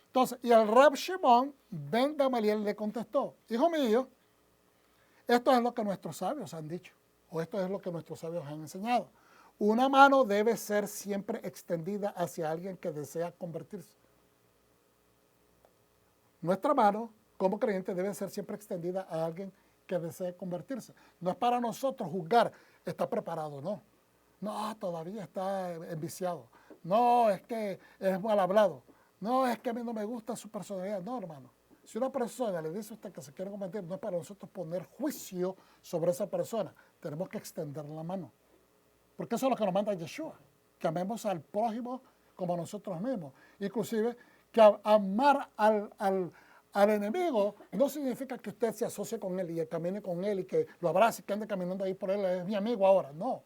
Entonces, y el Rab Shimon ben Gamaliel le contestó, hijo mío, esto es lo que nuestros sabios han dicho, o esto es lo que nuestros sabios han enseñado. Una mano debe ser siempre extendida hacia alguien que desea convertirse. Nuestra mano, como creyente, debe ser siempre extendida a alguien que desee convertirse. No es para nosotros juzgar, está preparado, no. No, todavía está enviciado. No, es que es mal hablado. No, es que a mí no me gusta su personalidad. No, hermano. Si una persona le dice a usted que se quiere convertir, no es para nosotros poner juicio sobre esa persona. Tenemos que extender la mano. Porque eso es lo que nos manda Yeshua. Que amemos al prójimo como a nosotros mismos. Inclusive que amar al enemigo no significa que usted se asocie con él y camine con él y que lo abrace y que ande caminando ahí por él, es mi amigo ahora. No.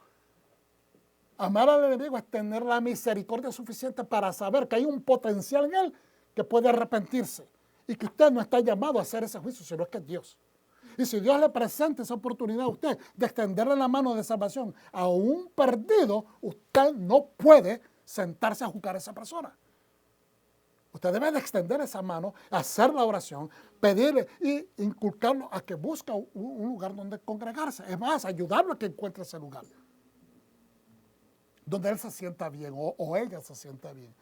Amar al enemigo es tener la misericordia suficiente para saber que hay un potencial en él que puede arrepentirse y que usted no está llamado a hacer ese juicio, sino es que es Dios. Y si Dios le presenta esa oportunidad a usted de extenderle la mano de salvación a un perdido, usted no puede sentarse a juzgar a esa persona. Usted debe de extender esa mano, hacer la oración, pedirle y inculcarlo a que busque un lugar donde congregarse. Es más, ayudarlo a que encuentre ese lugar donde él se sienta bien o ella se sienta bien.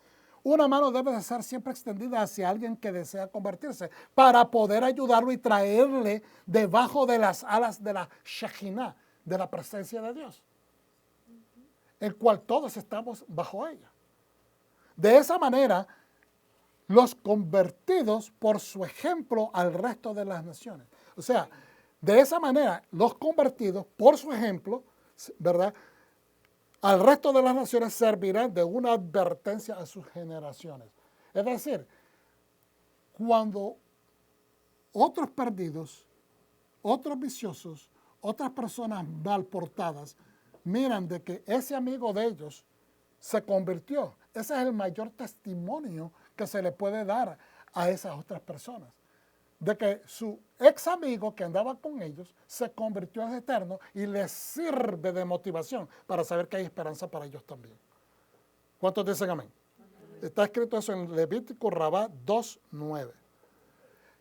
Una mano debe de ser siempre extendida hacia alguien que desea convertirse para poder ayudarlo y traerle debajo de las alas de la Shekinah, de la presencia de Dios, el cual todos estamos bajo ella. De esa manera, los convertidos por su ejemplo al resto de las naciones. O sea, de esa manera, los convertidos por su ejemplo, ¿verdad?, al resto de las naciones servirán de una advertencia a sus generaciones. Es decir, cuando otros perdidos, otros viciosos, otras personas mal portadas, miran de que ese amigo de ellos se convirtió, ese es el mayor testimonio que se le puede dar a esas otras personas. De que su ex amigo que andaba con ellos se convirtió en eterno y les sirve de motivación para saber que hay esperanza para ellos también. ¿Cuántos dicen amén? Está escrito eso en Levítico Rabá 2:9.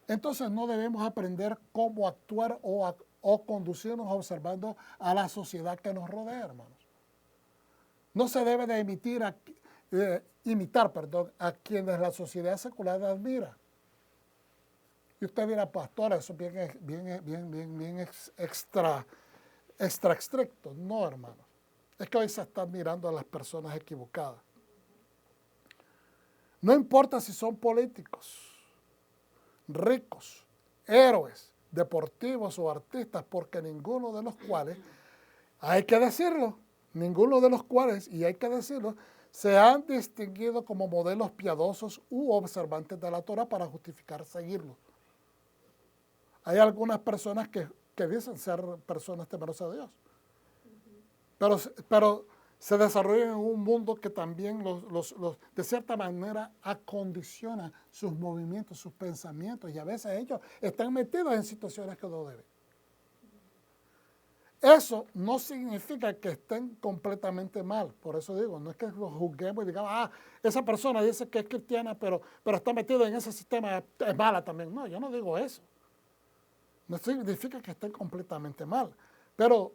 Entonces no debemos aprender cómo actuar o conducirnos observando a la sociedad que nos rodea, hermanos. No se debe de imitar a quienes la sociedad secular admira. Y usted dirá, pastor, eso es bien extra estricto. No, hermano. Es que hoy se están mirando a las personas equivocadas. No importa si son políticos, ricos, héroes, deportivos o artistas, porque ninguno de los cuales, hay que decirlo, se han distinguido como modelos piadosos u observantes de la Torah para justificar seguirlo. Hay algunas personas que dicen ser personas temerosas de Dios, pero se desarrollan en un mundo que también de cierta manera acondiciona sus movimientos, sus pensamientos, y a veces ellos están metidos en situaciones que no deben. Eso no significa que estén completamente mal. Por eso digo, no es que los juzguemos y digamos, esa persona dice que es cristiana, pero está metida en ese sistema, es mala también. No, yo no digo eso. No significa que estén completamente mal, pero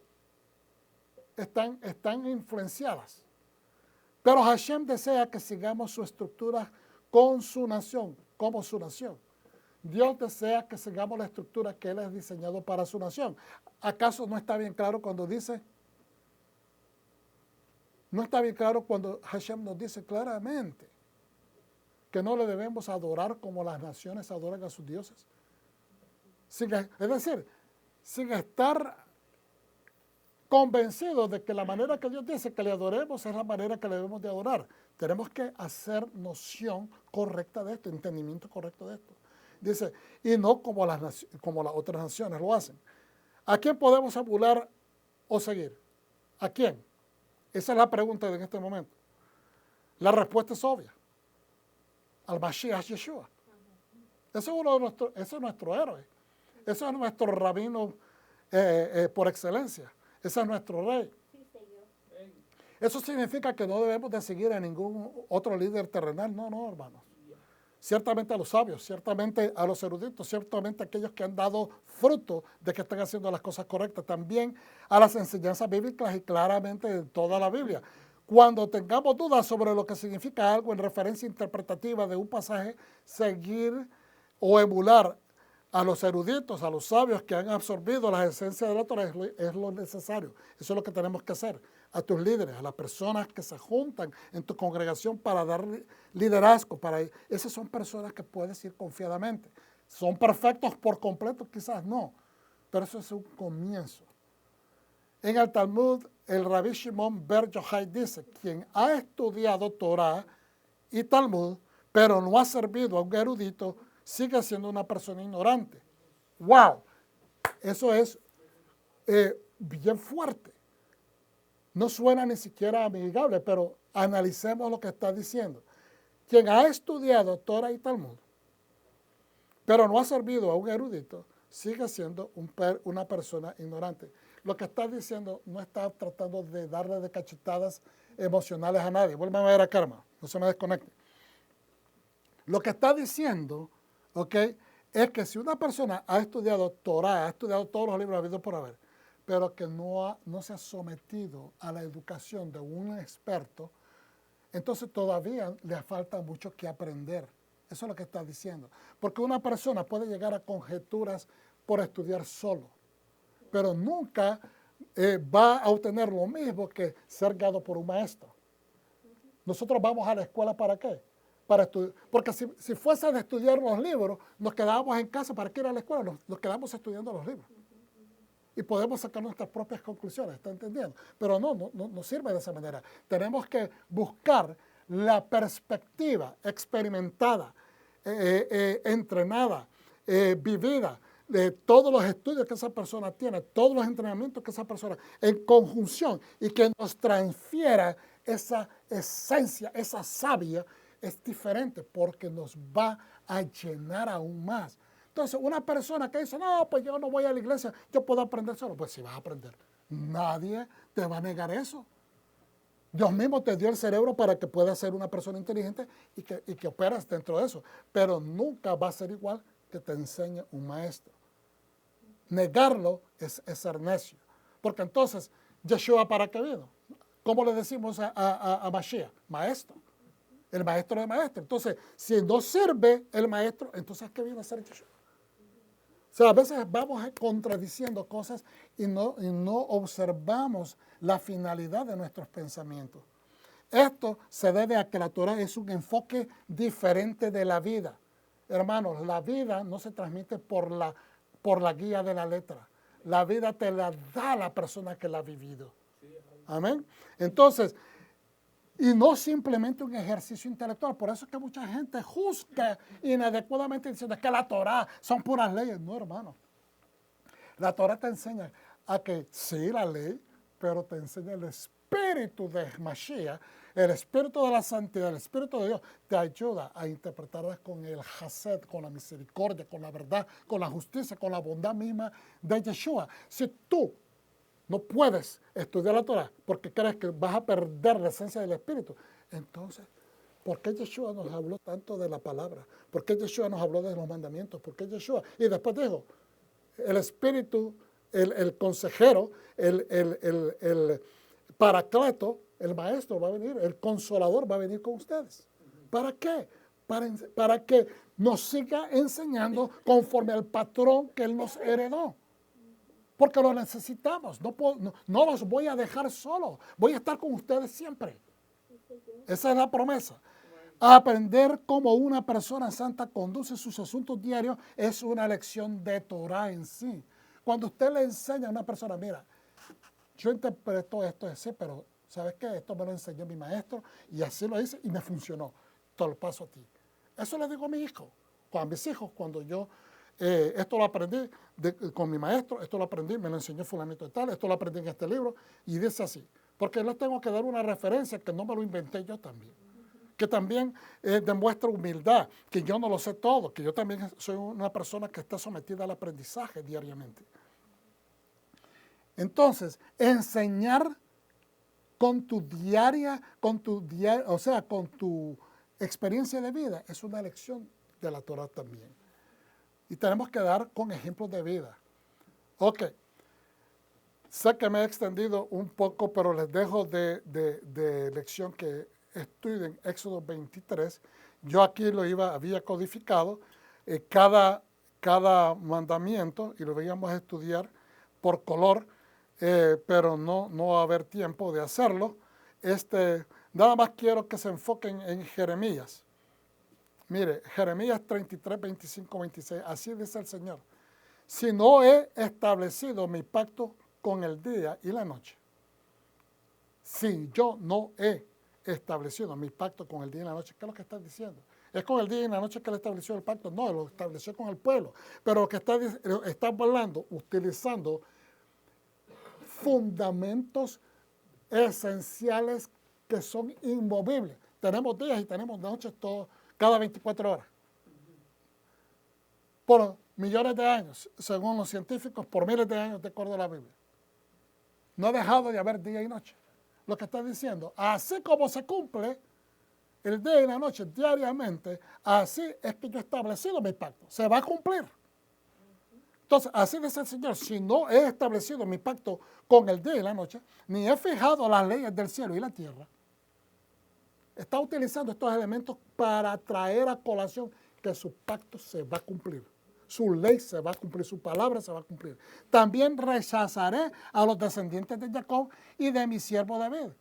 están influenciadas. Pero Hashem desea que sigamos su estructura con su nación, como su nación. Dios desea que sigamos la estructura que Él ha diseñado para su nación. ¿Acaso no está bien claro cuando dice? No está bien claro cuando Hashem nos dice claramente que no le debemos adorar como las naciones adoran a sus dioses. Es decir, sin estar convencidos de que la manera que Dios dice que le adoremos es la manera que le debemos de adorar. Tenemos que hacer noción correcta de esto, entendimiento correcto de esto. Dice, y no como las otras naciones lo hacen. ¿A quién podemos emular o seguir? ¿A quién? Esa es la pregunta en este momento. La respuesta es obvia. Al Mashiach Yeshua. Ese es nuestro héroe. Ese es nuestro rabino por excelencia. Ese es nuestro rey. Eso significa que no debemos de seguir a ningún otro líder terrenal. No, hermanos. Ciertamente a los sabios, ciertamente a los eruditos, ciertamente a aquellos que han dado fruto de que están haciendo las cosas correctas. También a las enseñanzas bíblicas y claramente en toda la Biblia. Cuando tengamos dudas sobre lo que significa algo en referencia interpretativa de un pasaje, seguir o emular a los eruditos, a los sabios que han absorbido las esencias de la Torah es lo necesario. Eso es lo que tenemos que hacer. A tus líderes, a las personas que se juntan en tu congregación para dar liderazgo. Esas son personas que puedes ir confiadamente. ¿Son perfectos por completo? Quizás no, pero eso es un comienzo. En el Talmud, el Rabbi Shimon Ber Yochai dice, quien ha estudiado Torah y Talmud pero no ha servido a un erudito, sigue siendo una persona ignorante. ¡Wow! Eso es bien fuerte. No suena ni siquiera amigable, pero analicemos lo que está diciendo. Quien ha estudiado Torah y Talmud, pero no ha servido a un erudito, sigue siendo una persona ignorante. Lo que está diciendo no está tratando de darle de cachetadas emocionales a nadie. Vuelvan a ver a Karma, no se me desconecte. Lo que está diciendo, ¿ok?, es que si una persona ha estudiado Torah, ha estudiado todos los libros habidos por haber, pero que no se ha sometido a la educación de un experto, entonces todavía le falta mucho que aprender. Eso es lo que está diciendo. Porque una persona puede llegar a conjeturas por estudiar solo, pero nunca va a obtener lo mismo que ser guiado por un maestro. Nosotros vamos a la escuela ¿para qué? Para estudiar. Porque si fuese de estudiar los libros, nos quedábamos en casa. ¿Para qué ir a la escuela? Nos quedamos estudiando los libros. Y podemos sacar nuestras propias conclusiones, ¿está entendiendo? Pero no sirve de esa manera. Tenemos que buscar la perspectiva experimentada, entrenada, vivida, de todos los estudios que esa persona tiene, todos los entrenamientos que esa persona, en conjunción, y que nos transfiera esa esencia, esa savia, es diferente porque nos va a llenar aún más. Entonces, una persona que dice, no, pues yo no voy a la iglesia, yo puedo aprender solo. Pues sí vas a aprender. Nadie te va a negar eso. Dios mismo te dio el cerebro para que puedas ser una persona inteligente y que operas dentro de eso. Pero nunca va a ser igual que te enseñe un maestro. Negarlo es ser necio. Porque entonces, Yeshua, ¿para qué vino? ¿Cómo le decimos a Mashiach? Maestro. El maestro de maestro. Entonces, si no sirve el maestro, entonces ¿qué viene a ser Yeshua? O sea, a veces vamos contradiciendo cosas y no observamos la finalidad de nuestros pensamientos. Esto se debe a que la Torah es un enfoque diferente de la vida. Hermanos, la vida no se transmite por la guía de la letra. La vida te la da la persona que la ha vivido. Amén. Entonces, y no simplemente un ejercicio intelectual. Por eso es que mucha gente juzga inadecuadamente diciendo que la Torah son puras leyes. No, hermano. La Torah te enseña a que sí, la ley, pero te enseña el espíritu de Mashiach, el espíritu de la santidad, el espíritu de Dios, te ayuda a interpretarlas con el hased, con la misericordia, con la verdad, con la justicia, con la bondad misma de Yeshua. Si tú no puedes estudiar la Torah porque crees que vas a perder la esencia del Espíritu, entonces, ¿por qué Yeshua nos habló tanto de la palabra? ¿Por qué Yeshua nos habló de los mandamientos? ¿Por qué Yeshua? Y después dijo, el Espíritu, el consejero, el paracleto, el maestro va a venir, el consolador va a venir con ustedes. ¿Para qué? Para que nos siga enseñando conforme al patrón que Él nos heredó. Porque lo necesitamos. No los voy a dejar solos. Voy a estar con ustedes siempre. Esa es la promesa. Aprender cómo una persona santa conduce sus asuntos diarios es una lección de Torah en sí. Cuando usted le enseña a una persona, mira, yo interpreto esto así, pero ¿sabes qué? Esto me lo enseñó mi maestro y así lo hice y me funcionó. Te lo paso a ti. Eso le digo a mi hijo, a mis hijos, cuando yo... esto lo aprendí con mi maestro, esto lo aprendí, me lo enseñó fulanito de tal, esto lo aprendí en este libro, y dice así, porque les tengo que dar una referencia que no me lo inventé yo también, que también demuestra humildad, que yo no lo sé todo, que yo también soy una persona que está sometida al aprendizaje diariamente. Entonces, enseñar con tu experiencia de vida es una lección de la Torah también. Y tenemos que dar con ejemplos de vida. Ok. Sé que me he extendido un poco, pero les dejo de lección que estudien Éxodo 23. Yo aquí había codificado cada mandamiento y lo veíamos a estudiar por color, pero no va a haber tiempo de hacerlo. Nada más quiero que se enfoquen en Jeremías. Mire, Jeremías 33, 25, 26, así dice el Señor. Si no he establecido mi pacto con el día y la noche, si yo no he establecido mi pacto con el día y la noche, ¿qué es lo que está diciendo? Es con el día y la noche que Él estableció el pacto. No, lo estableció con el pueblo. Pero lo que está hablando, utilizando fundamentos esenciales que son inmovibles. Tenemos días y tenemos noches cada 24 horas. Por millones de años, según los científicos, por miles de años de acuerdo a la Biblia. No ha dejado de haber día y noche. Lo que está diciendo, así como se cumple el día y la noche diariamente, así es que yo he establecido mi pacto. Se va a cumplir. Entonces, así dice el Señor, si no he establecido mi pacto con el día y la noche, ni he fijado las leyes del cielo y la tierra, está utilizando estos elementos para traer a colación que su pacto se va a cumplir. Su ley se va a cumplir, su palabra se va a cumplir. También rechazaré a los descendientes de Jacob y de mi siervo David.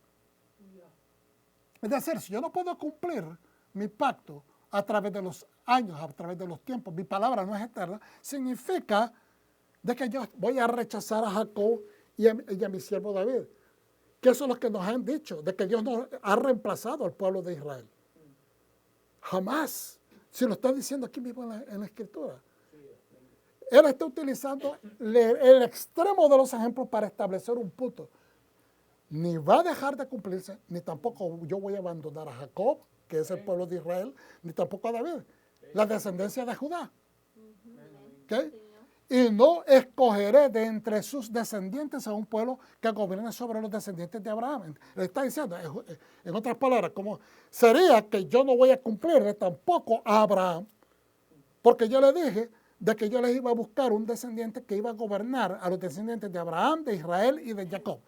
Es decir, si yo no puedo cumplir mi pacto a través de los años, a través de los tiempos, mi palabra no es eterna, significa de que yo voy a rechazar a Jacob y a mi siervo David. Que eso es lo que nos han dicho, de que Dios nos ha reemplazado al pueblo de Israel. Jamás. Si lo está diciendo aquí mismo en la Escritura. Él está utilizando el extremo de los ejemplos para establecer un punto. Ni va a dejar de cumplirse, ni tampoco yo voy a abandonar a Jacob, que es el pueblo de Israel, ni tampoco a David, la descendencia de Judá. ¿Okay? Y no escogeré de entre sus descendientes a un pueblo que gobierne sobre los descendientes de Abraham. Le está diciendo, en otras palabras, como sería que yo no voy a cumplirle tampoco a Abraham, porque yo le dije de que yo les iba a buscar un descendiente que iba a gobernar a los descendientes de Abraham, de Israel y de Jacob.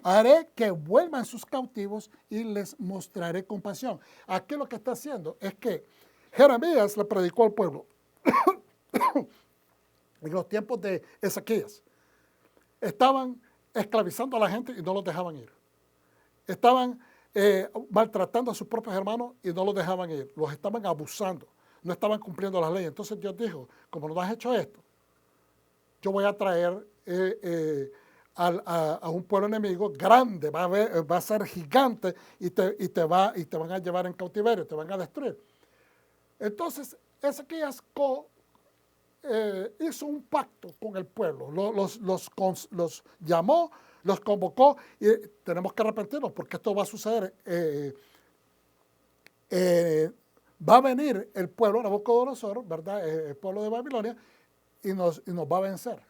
Haré que vuelvan sus cautivos y les mostraré compasión. Aquí lo que está haciendo es que Jeremías le predicó al pueblo en los tiempos de Ezequías. Estaban esclavizando a la gente y no los dejaban ir. Estaban maltratando a sus propios hermanos y no los dejaban ir. Los estaban abusando. No estaban cumpliendo las leyes. Entonces Dios dijo, como no has hecho esto, yo voy a traer a un pueblo enemigo grande, va a ser gigante y te van a llevar en cautiverio, te van a destruir. Entonces, Ezequías hizo un pacto con el pueblo, los llamó, los convocó y tenemos que arrepentirnos porque esto va a suceder. Va a venir el pueblo Nabucodonosor, ¿verdad? El pueblo de Babilonia y nos va a vencer.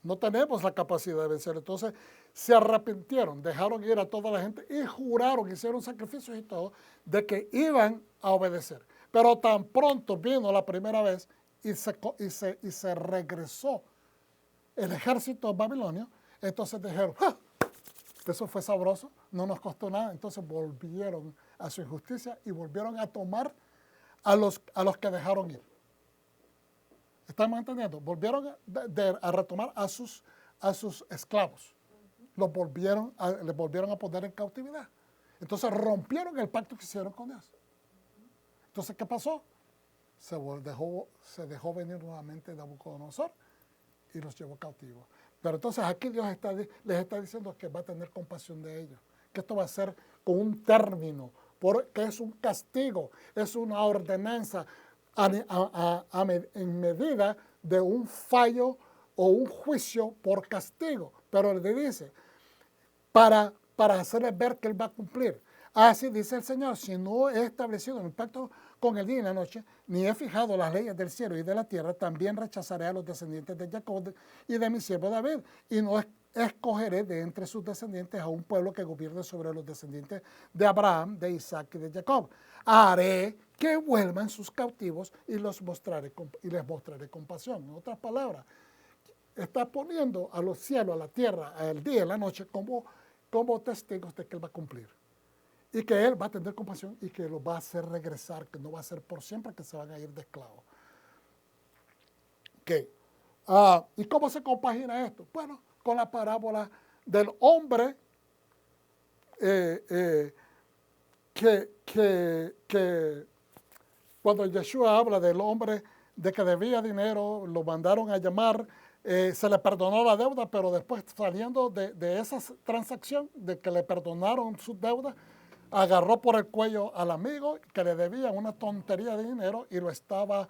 No tenemos la capacidad de vencer. Entonces se arrepintieron, dejaron ir a toda la gente y juraron, hicieron sacrificios y todo, de que iban a obedecer. Pero tan pronto vino la primera vez y se regresó el ejército babilonio, entonces dijeron, ¡ah! Eso fue sabroso, no nos costó nada. Entonces volvieron a su injusticia y volvieron a tomar a los que dejaron ir. ¿Estamos entendiendo? Volvieron a retomar a sus esclavos. Les volvieron a poner en cautividad. Entonces rompieron el pacto que hicieron con Dios. Entonces, ¿qué pasó? Se dejó venir nuevamente Nabucodonosor y los llevó cautivos. Pero entonces aquí Dios les está diciendo que va a tener compasión de ellos. Que esto va a ser con un término, porque es un castigo, es una ordenanza en medida de un fallo o un juicio por castigo. Pero le dice, para hacerles ver que Él va a cumplir. Así dice el Señor, si no he establecido mi pacto con el día y la noche, ni he fijado las leyes del cielo y de la tierra, también rechazaré a los descendientes de Jacob y de mi siervo David, y no escogeré de entre sus descendientes a un pueblo que gobierne sobre los descendientes de Abraham, de Isaac y de Jacob. Haré que vuelvan sus cautivos y les mostraré compasión. En otras palabras, está poniendo a los cielos, a la tierra, al día y a la noche como testigos de que Él va a cumplir. Y que Él va a tener compasión y que los va a hacer regresar, que no va a ser por siempre que se van a ir de esclavos. Okay. ¿Y cómo se compagina esto? Bueno, con la parábola del hombre que cuando Yeshua habla del hombre de que debía dinero, lo mandaron a llamar, se le perdonó la deuda, pero después saliendo de esa transacción, de que le perdonaron sus deudas, agarró por el cuello al amigo que le debía una tontería de dinero y lo estaba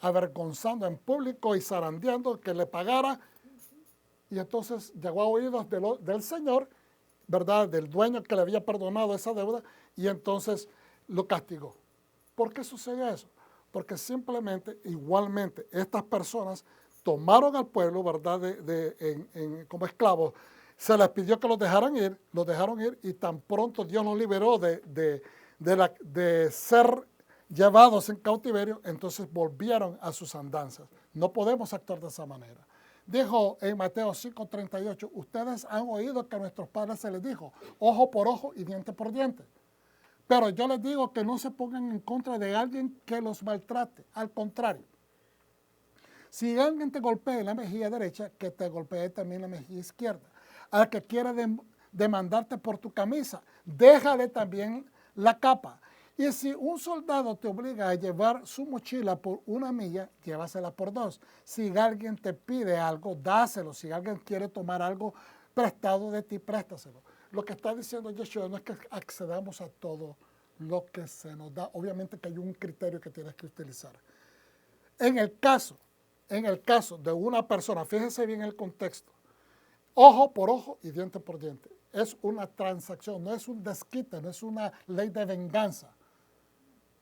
avergonzando en público y zarandeando que le pagara. Y entonces llegó a oídos del señor, ¿verdad? Del dueño que le había perdonado esa deuda, y entonces lo castigó. ¿Por qué sucedió eso? Porque simplemente, igualmente, estas personas tomaron al pueblo, ¿verdad? Como esclavos. Se les pidió que los dejaron ir, y tan pronto Dios los liberó de ser llevados en cautiverio, entonces volvieron a sus andanzas. No podemos actuar de esa manera. Dijo en Mateo 5:38, ustedes han oído que a nuestros padres se les dijo, ojo por ojo y diente por diente. Pero yo les digo que no se pongan en contra de alguien que los maltrate. Al contrario, si alguien te golpea en la mejilla derecha, que te golpee también la mejilla izquierda. Al que quiera demandarte por tu camisa, déjale también la capa. Y si un soldado te obliga a llevar su mochila por 1 milla, llévasela por 2. Si alguien te pide algo, dáselo. Si alguien quiere tomar algo prestado de ti, préstaselo. Lo que está diciendo Yeshua no es que accedamos a todo lo que se nos da. Obviamente que hay un criterio que tienes que utilizar. En el caso de una persona, fíjense bien el contexto, ojo por ojo y diente por diente. Es una transacción, no es un desquite, no es una ley de venganza,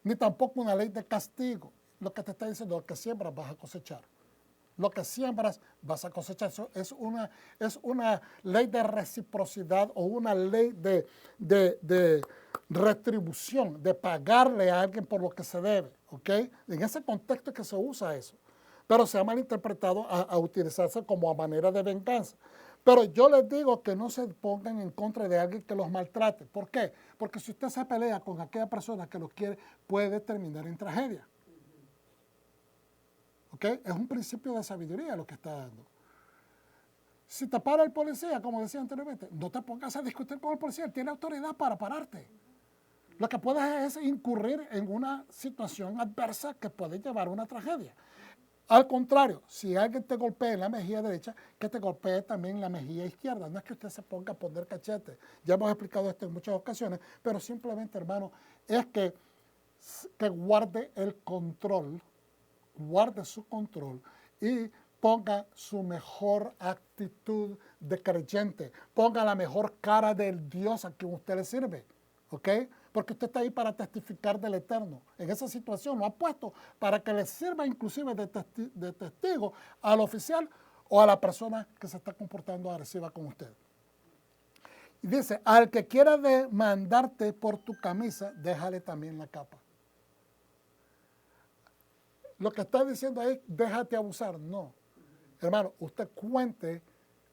ni tampoco una ley de castigo. Lo que te está diciendo, lo que siembras vas a cosechar. Lo que siembras vas a cosechar. Eso es una ley de reciprocidad o una ley de retribución, de pagarle a alguien por lo que se debe. ¿Ok? En ese contexto es que se usa eso. Pero se ha malinterpretado a utilizarse como a manera de venganza. Pero yo les digo que no se pongan en contra de alguien que los maltrate. ¿Por qué? Porque si usted se pelea con aquella persona que los quiere, puede terminar en tragedia. ¿Ok? Es un principio de sabiduría lo que está dando. Si te para el policía, como decía anteriormente, no te pongas a discutir con el policía, él tiene autoridad para pararte. Lo que puedes es incurrir en una situación adversa que puede llevar a una tragedia. Al contrario, si alguien te golpea en la mejilla derecha, que te golpee también en la mejilla izquierda. No es que usted se ponga a poner cachete. Ya hemos explicado esto en muchas ocasiones, pero simplemente, hermano, es que guarde el control, guarde su control y ponga su mejor actitud de creyente. Ponga la mejor cara del Dios a quien usted le sirve. ¿Ok? Porque usted está ahí para testificar del Eterno. En esa situación lo ha puesto para que le sirva inclusive de testigo al oficial o a la persona que se está comportando agresiva con usted. Y dice, al que quiera demandarte por tu camisa, déjale también la capa. Lo que está diciendo ahí, déjate abusar. No. Hermano, usted cuente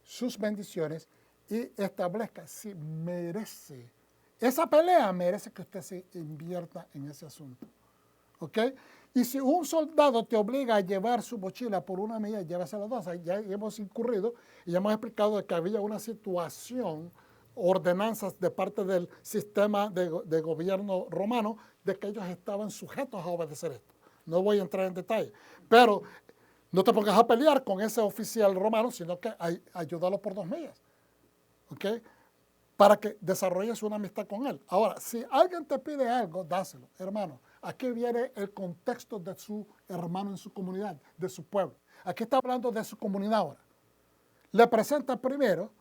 sus bendiciones y establezca si merece. Esa pelea merece que usted se invierta en ese asunto. ¿Ok? Y si un soldado te obliga a llevar su mochila por 1 milla, llévasela 2. Ya hemos incurrido y ya hemos explicado que había una situación, ordenanzas de parte del sistema de gobierno romano, de que ellos estaban sujetos a obedecer esto. No voy a entrar en detalle. Pero no te pongas a pelear con ese oficial romano, sino que ayúdalo por 2 millas. ¿Ok? Para que desarrolles una amistad con él. Ahora, si alguien te pide algo, dáselo, hermano. Aquí viene el contexto de su hermano en su comunidad, de su pueblo. Aquí está hablando de su comunidad ahora. Le presenta primero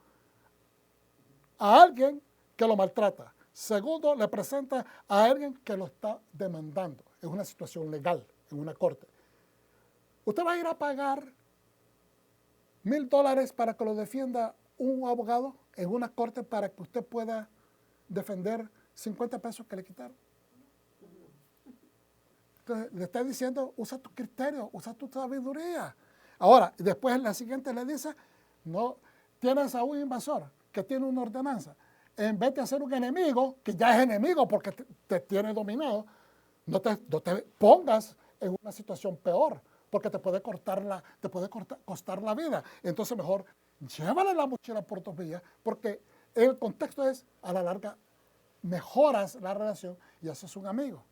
a alguien que lo maltrata. Segundo, le presenta a alguien que lo está demandando. Es una situación legal, en una corte. Usted va a ir a pagar $1,000 para que lo defienda un abogado en una corte para que usted pueda defender 50 pesos que le quitaron. Entonces, le está diciendo, usa tu criterio, usa tu sabiduría. Ahora, después en la siguiente le dice, no, tienes a un invasor que tiene una ordenanza. En vez de hacer un enemigo, que ya es enemigo porque te tiene dominado, no te pongas en una situación peor, porque te puede costar la vida. Entonces mejor llévale la mochila por 2 millas, porque el contexto es, a la larga, mejoras la relación y haces un amigo.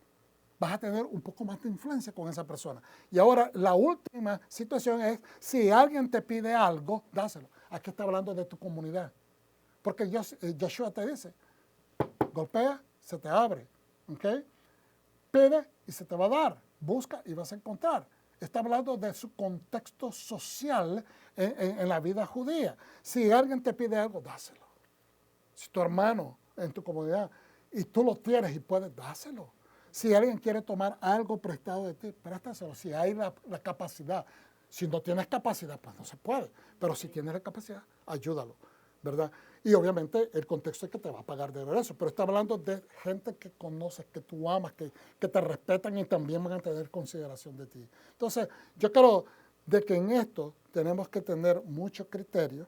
Vas a tener un poco más de influencia con esa persona. Y ahora, la última situación es, si alguien te pide algo, dáselo. Aquí está hablando de tu comunidad. Porque Yeshua te dice, golpea se te abre. ¿Ok? Pide y se te va a dar. Busca y vas a encontrar. Está hablando de su contexto social en la vida judía. Si alguien te pide algo, dáselo. Si tu hermano en tu comunidad y tú lo tienes y puedes, dáselo. Si alguien quiere tomar algo prestado de ti, préstaselo. Si hay la capacidad. Si no tienes capacidad, pues no se puede. Pero si tienes la capacidad, ayúdalo, ¿verdad? Y obviamente el contexto es que te va a pagar de regreso. Pero está hablando de gente que conoces, que tú amas, que te respetan y también van a tener consideración de ti. Entonces, yo creo de que en esto tenemos que tener mucho criterio.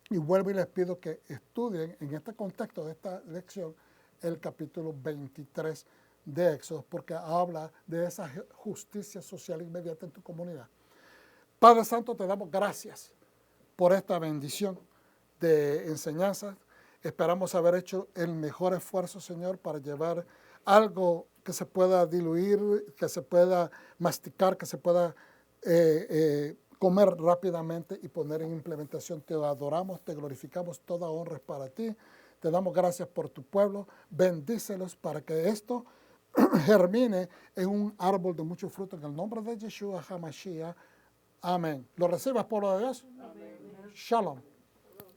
Y vuelvo y les pido que estudien en este contexto de esta lección el capítulo 23 de Éxodo, porque habla de esa justicia social inmediata en tu comunidad. Padre Santo, te damos gracias por esta bendición de enseñanza. Esperamos haber hecho el mejor esfuerzo, Señor, para llevar algo que se pueda diluir, que se pueda masticar, que se pueda comer rápidamente y poner en implementación. Te adoramos, te glorificamos, toda honra es para ti. Te damos gracias por tu pueblo. Bendícelos para que esto germine en un árbol de mucho fruto. En el nombre de Yeshua HaMashiach. Amén. ¿Lo recibas, pueblo de Dios? Amén. Shalom.